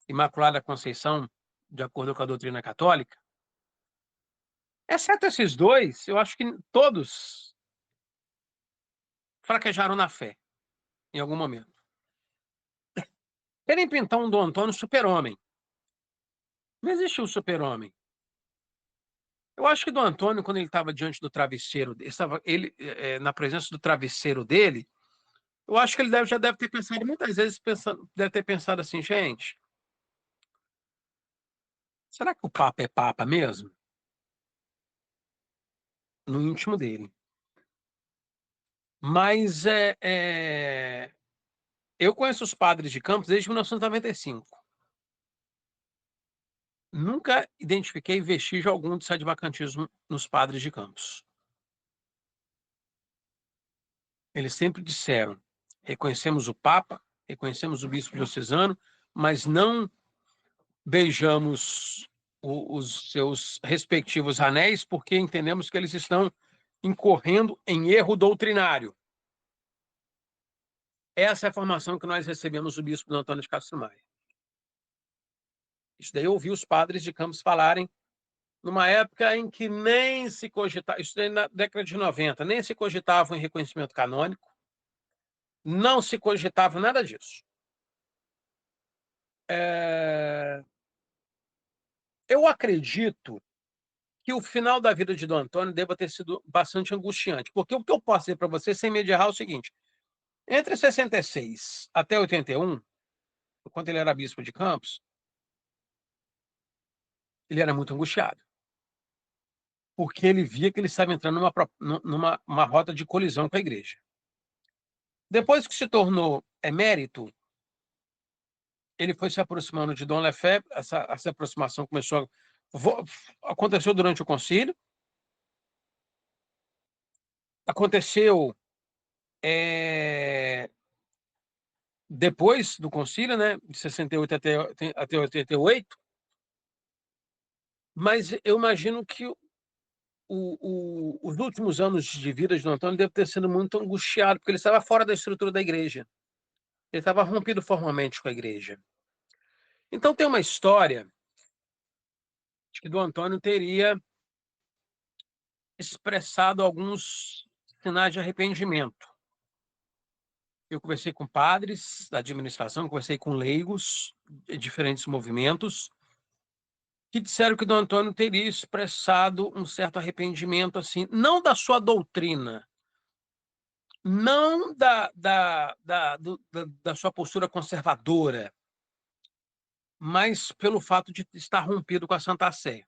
[SPEAKER 2] Imaculada Conceição, de acordo com a doutrina católica. Exceto esses dois, eu acho que todos fraquejaram na fé, em algum momento. Querem pintar um Dom Antônio super-homem. Não existiu o super-homem. Eu acho que Dom Antônio, quando ele estava diante do travesseiro, na presença do travesseiro dele, eu acho que ele já deve ter pensado, muitas vezes, deve ter pensado assim, gente, será que o Papa é Papa mesmo? No íntimo dele. Mas eu conheço os padres de Campos desde 1995. Nunca identifiquei vestígio algum de sadivacantismo nos padres de Campos. Eles sempre disseram: reconhecemos o Papa, reconhecemos o bispo diocesano, mas não beijamos os seus respectivos anéis, porque entendemos que eles estão incorrendo em erro doutrinário. Essa é a formação que nós recebemos do bispo Antônio de Castro Maia. Isso daí eu ouvi os padres de Campos falarem numa época em que nem se cogitava, isso daí na década de 90, nem se cogitava em reconhecimento canônico, não se cogitava nada disso. Eu acredito que o final da vida de Dom Antônio deva ter sido bastante angustiante, porque o que eu posso dizer para você, sem medo de errar, é o seguinte: entre 66 até 81, quando ele era bispo de Campos, ele era muito angustiado, porque ele via que ele estava entrando numa rota de colisão com a igreja. Depois que se tornou emérito, ele foi se aproximando de Dom Lefebvre, essa aproximação aconteceu durante o concílio, aconteceu depois do concílio, né, de 68 até 88, mas eu imagino que os últimos anos de vida de Dom Antônio devem ter sido muito angustiado, porque ele estava fora da estrutura da igreja. Ele estava rompido formalmente com a igreja. Então tem uma história de que Dom Antônio teria expressado alguns sinais de arrependimento. Eu conversei com padres da administração, conversei com leigos de diferentes movimentos, que disseram que Dom Antônio teria expressado um certo arrependimento, assim, não da sua doutrina, não da sua postura conservadora, mas pelo fato de estar rompido com a Santa Sé.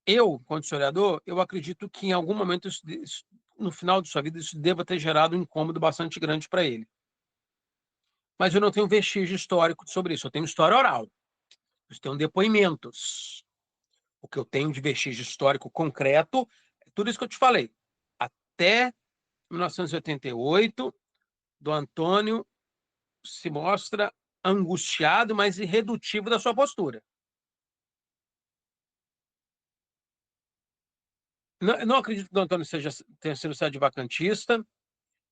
[SPEAKER 2] Eu, quando historiador, eu acredito que em algum momento, no final de sua vida, isso deva ter gerado um incômodo bastante grande para ele. Mas eu não tenho vestígio histórico sobre isso, eu tenho história oral, eu tenho depoimentos. O que eu tenho de vestígio histórico concreto é tudo isso que eu te falei. Até 1988, do Antônio se mostra angustiado, mas irredutível da sua postura. Não acredito que o Antônio tenha sido sedevacantista.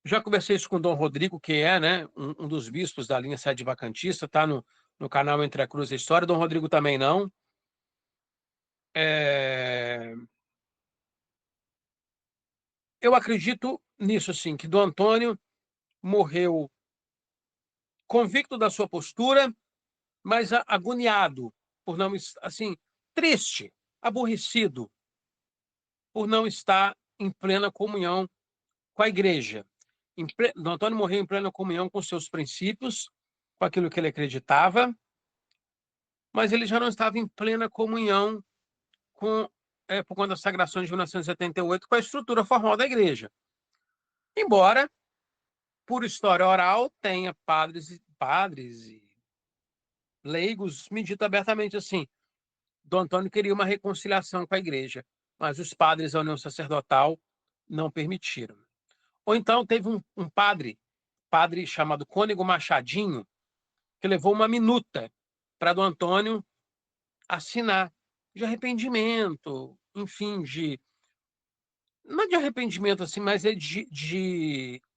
[SPEAKER 2] Já conversei isso com o Dom Rodrigo, que é, né, um dos bispos da linha sedevacantista, está no canal Entre a Cruz e a História. Dom Rodrigo também não. Eu acredito nisso, assim, que Dom Antônio morreu convicto da sua postura, mas agoniado por não, assim, triste, aborrecido por não estar em plena comunhão com a igreja. Dom Antônio morreu em plena comunhão com seus princípios, com aquilo que ele acreditava, mas ele já não estava em plena comunhão por conta das sagrações de 1978, com a estrutura formal da igreja. Embora, por história oral, tenha padres e leigos me dito abertamente assim: Dom Antônio queria uma reconciliação com a igreja, mas os padres da União Sacerdotal não permitiram. Ou então teve um padre chamado Cônego Machadinho, que levou uma minuta para Dom Antônio assinar de arrependimento, enfim, não de arrependimento assim, mas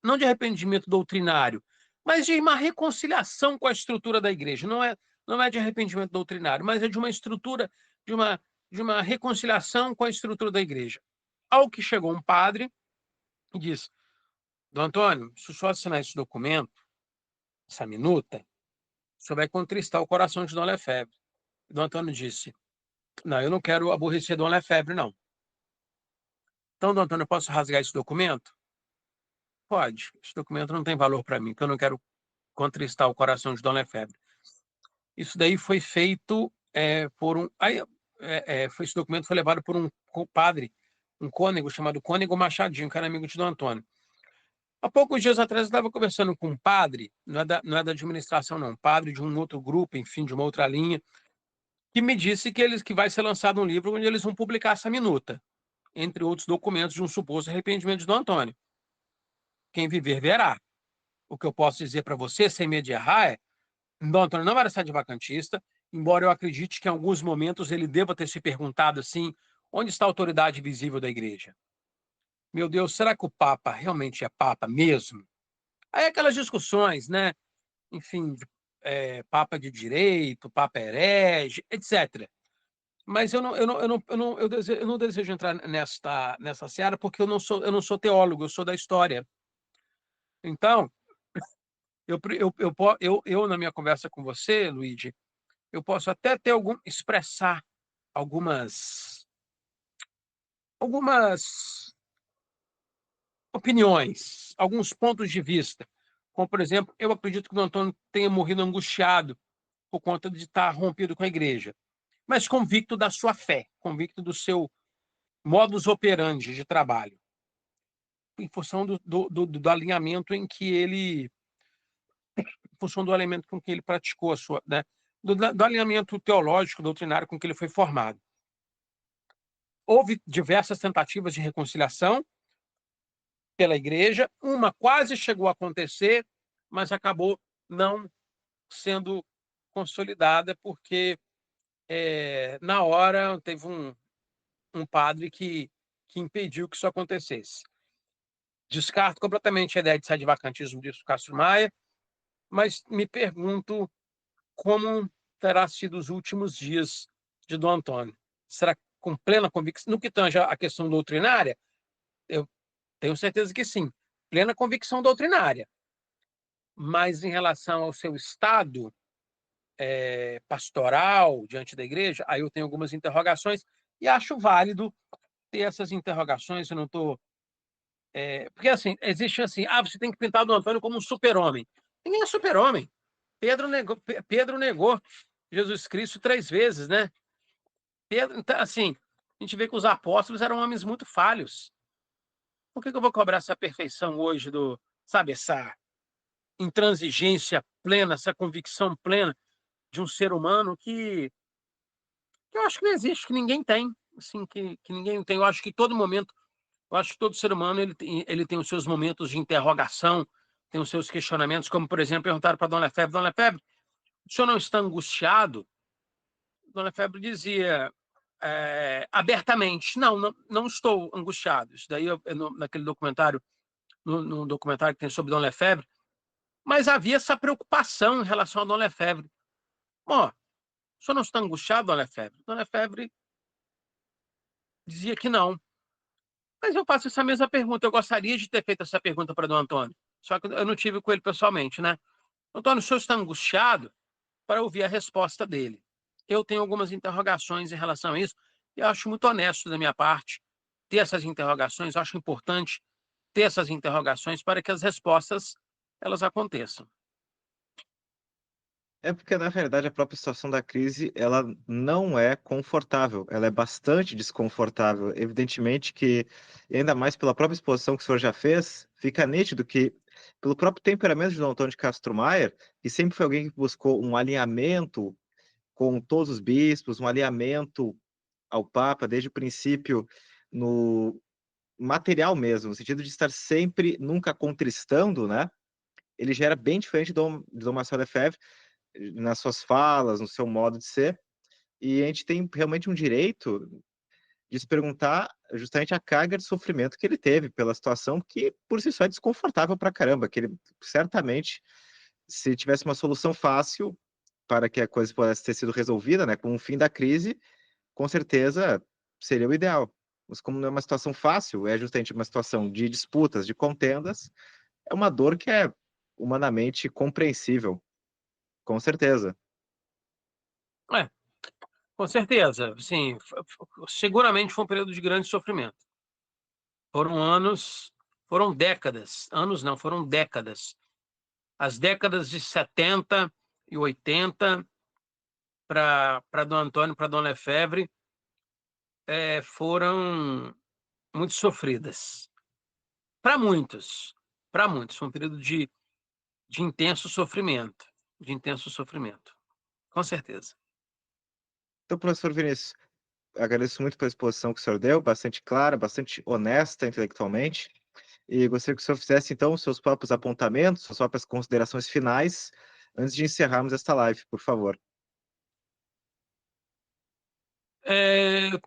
[SPEAKER 2] não de arrependimento doutrinário, mas de uma reconciliação com a estrutura da igreja. Não é de arrependimento doutrinário, mas é de uma estrutura, de uma reconciliação com a estrutura da igreja. Ao que chegou um padre e disse: Dom Antônio, se o senhor assinar esse documento, essa minuta, o senhor vai contristar o coração de Dom Lefebvre. Dom Antônio disse: não, eu não quero aborrecer Dom Lefebvre, não. Então, Dom Antônio, eu posso rasgar esse documento? Pode. Esse documento não tem valor para mim, porque eu não quero contristar o coração de Dom Lefebvre. Isso daí foi feito por um. Esse documento foi levado por um padre, um cônego chamado Cônego Machadinho, que era amigo de Dom Antônio. Há poucos dias atrás eu estava conversando com um padre, não é da administração, não, um padre de um outro grupo, enfim, de uma outra linha, que me disse que vai ser lançado um livro onde eles vão publicar essa minuta, entre outros documentos de um suposto arrependimento de Dom Antônio. Quem viver, verá. O que eu posso dizer para você, sem medo de errar, é: Dom Antônio não era sedevacantista, embora eu acredite que em alguns momentos ele deva ter se perguntado assim: onde está a autoridade visível da igreja? Meu Deus, será que o Papa realmente é Papa mesmo? Aí aquelas discussões, né? Enfim, Papa de direito, Papa herege, etc. Mas eu não desejo entrar nessa seara porque eu não sou teólogo, eu sou da história. Então, na minha conversa com você, Luigi, eu posso até expressar algumas opiniões, alguns pontos de vista. Como, por exemplo, eu acredito que o Antônio tenha morrido angustiado por conta de estar rompido com a igreja, mas convicto da sua fé, convicto do seu modus operandi de trabalho, em função do alinhamento em que ele, em função do alinhamento com que ele praticou a sua, né, do alinhamento teológico, doutrinário com que ele foi formado. Houve diversas tentativas de reconciliação pela igreja, uma quase chegou a acontecer, mas acabou não sendo consolidada, porque na hora teve um padre que impediu que isso acontecesse. Descarto completamente a ideia de sedivacantismo disso, Castro Maia, mas me pergunto como terá sido os últimos dias de Dom Antônio. Será com plena convicção? No que tange a questão doutrinária, eu tenho certeza que sim, plena convicção doutrinária. Mas em relação ao seu estado pastoral diante da igreja, aí eu tenho algumas interrogações e acho válido ter essas interrogações. Eu não estou. Porque assim, existe assim: você tem que pintar o Dom Antônio como um super-homem. Ninguém é super-homem. Pedro negou Jesus Cristo 3 vezes, né? Pedro, então, assim, a gente vê que os apóstolos eram homens muito falhos. Por que eu vou cobrar essa perfeição hoje sabe, essa intransigência plena, essa convicção plena de um ser humano que eu acho que não existe, que ninguém tem, assim, que ninguém tem. Eu acho que todo momento, eu acho que todo ser humano ele tem os seus momentos de interrogação, tem os seus questionamentos, como, por exemplo, perguntaram para Dom Lefebvre, o senhor não está angustiado? Dom Lefebvre dizia abertamente, não estou angustiado. Isso daí naquele documentário, no documentário que tem sobre Dom Lefebvre, mas havia essa preocupação em relação a Dom Lefebvre. Bom, o senhor não está angustiado, Dom Lefebvre? Dom Lefebvre dizia que não. Mas eu faço essa mesma pergunta. Eu gostaria de ter feito essa pergunta para Dom Antônio, só que eu não tive com ele pessoalmente, né? Antônio, o senhor está angustiado? Para ouvir a resposta dele. Eu tenho algumas interrogações em relação a isso e acho muito honesto da minha parte ter essas interrogações. Eu acho importante ter essas interrogações para que as respostas elas aconteçam.
[SPEAKER 1] É porque, na verdade, a própria situação da crise, ela não é confortável, ela é bastante desconfortável. Evidentemente que, e ainda mais pela própria exposição que o senhor já fez, fica nítido que, pelo próprio temperamento de Dom Antônio de Castro Maier, que sempre foi alguém que buscou um alinhamento com todos os bispos, um alinhamento ao Papa desde o princípio no material mesmo, no sentido de estar sempre, nunca contristando, né? Ele já era bem diferente de Dom Marcelo Lefebvre, nas suas falas, no seu modo de ser, e a gente tem realmente um direito de se perguntar justamente a carga de sofrimento que ele teve pela situação que, por si só, é desconfortável pra caramba, que ele certamente, se tivesse uma solução fácil para que a coisa pudesse ter sido resolvida, né, com o fim da crise, com certeza seria o ideal. Mas como não é uma situação fácil, é justamente uma situação de disputas, de contendas, é uma dor que é humanamente compreensível, com certeza.
[SPEAKER 2] É, Com certeza, sim, seguramente foi um período de grande sofrimento. Foram anos, foram décadas, anos não, foram décadas. As décadas de 70 e 80 para Dom Antônio, para Dom Lefebvre, foram muito sofridas. Para muitos, foi um período de intenso sofrimento, com certeza.
[SPEAKER 1] Então, professor Vinícius, agradeço muito pela exposição que o senhor deu, bastante clara, bastante honesta intelectualmente, e gostaria que o senhor fizesse, então, os seus próprios apontamentos, suas próprias considerações finais, antes de encerrarmos esta live, por favor.
[SPEAKER 2] Eu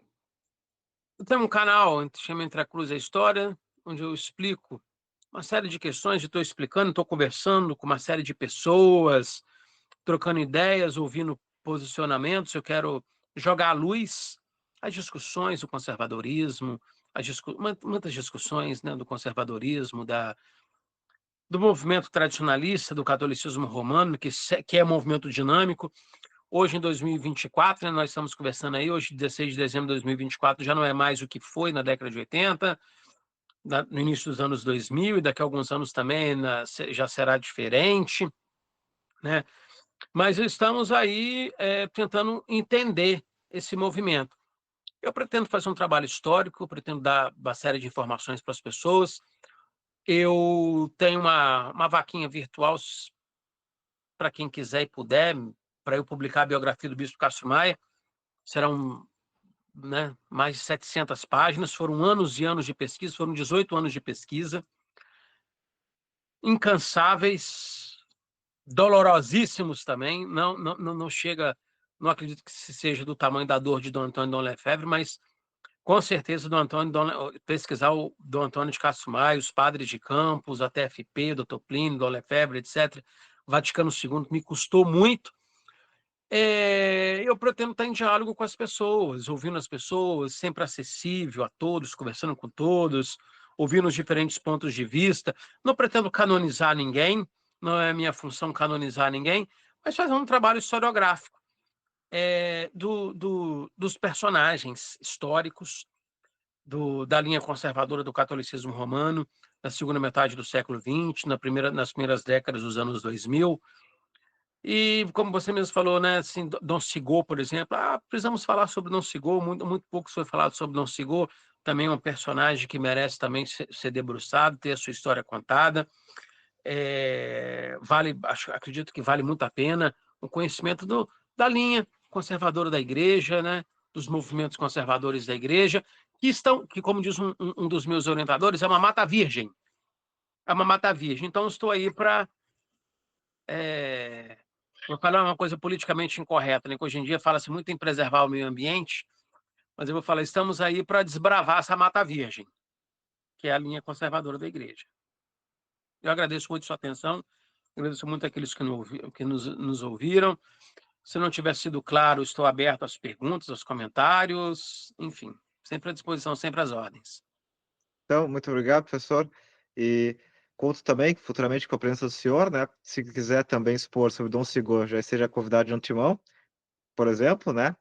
[SPEAKER 2] tenho um canal, chama Entre a Cruz e a História, onde eu explico uma série de questões, estou explicando, estou conversando com uma série de pessoas, trocando ideias, ouvindo posicionamentos. Eu quero jogar à luz as discussões do conservadorismo, muitas discussões, né, do conservadorismo, do movimento tradicionalista, do catolicismo romano, que é um movimento dinâmico. Hoje, em 2024, né, nós estamos conversando aí, hoje, 16 de dezembro de 2024, já não é mais o que foi na década de 80, no início dos anos 2000, e daqui a alguns anos também já será diferente, né? Mas estamos aí tentando entender esse movimento. Eu pretendo fazer um trabalho histórico, eu pretendo dar uma série de informações para as pessoas. Eu tenho uma vaquinha virtual para quem quiser e puder, para eu publicar a biografia do Bispo Castro Maia. Serão, né, mais de 700 páginas, foram anos e anos de pesquisa, foram 18 anos de pesquisa, incansáveis, dolorosíssimos também, não chega, não acredito que seja do tamanho da dor de Dom Antônio e Dom Lefebvre, mas com certeza Dom Antônio, pesquisar o Dom Antônio de Castro Maia, os padres de Campos, a TFP, Dr. Plínio, Dom Lefebvre, etc., Vaticano II, me custou muito. Eu pretendo estar em diálogo com as pessoas, ouvindo as pessoas, sempre acessível a todos, conversando com todos, ouvindo os diferentes pontos de vista. Não pretendo canonizar ninguém, não é minha função canonizar ninguém, mas fazer um trabalho historiográfico dos personagens históricos da linha conservadora do catolicismo romano, na segunda metade do século XX, nas primeiras décadas dos anos 2000. E, como você mesmo falou, né, assim, Dom Sigô, por exemplo, precisamos falar sobre Dom Sigô, muito pouco foi falado sobre Dom Sigô, também um personagem que merece também ser debruçado, ter a sua história contada. Acredito que vale muito a pena o conhecimento da linha conservadora da igreja, né, dos movimentos conservadores da igreja, que como diz um dos meus orientadores, é uma mata virgem. É uma mata virgem. Então, estou aí para... Vou falar uma coisa politicamente incorreta, né? Que hoje em dia fala-se muito em preservar o meio ambiente, mas eu vou falar, estamos aí para desbravar essa mata virgem, que é a linha conservadora da igreja. Eu agradeço muito a sua atenção, agradeço muito àqueles que nos ouviram. Se não tiver sido claro, estou aberto às perguntas, aos comentários, enfim, sempre à disposição, sempre às ordens.
[SPEAKER 1] Então, muito obrigado, professor, e conto também futuramente com a presença do senhor, né, se quiser também expor sobre Dom Sigor, já esteja convidado de antemão, por exemplo, né,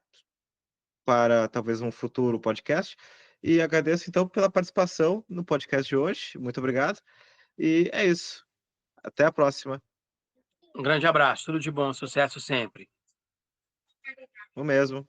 [SPEAKER 1] para talvez um futuro podcast. E agradeço então pela participação no podcast de hoje. Muito obrigado. E é isso. Até a próxima.
[SPEAKER 2] Um grande abraço, tudo de bom, sucesso sempre.
[SPEAKER 1] O mesmo.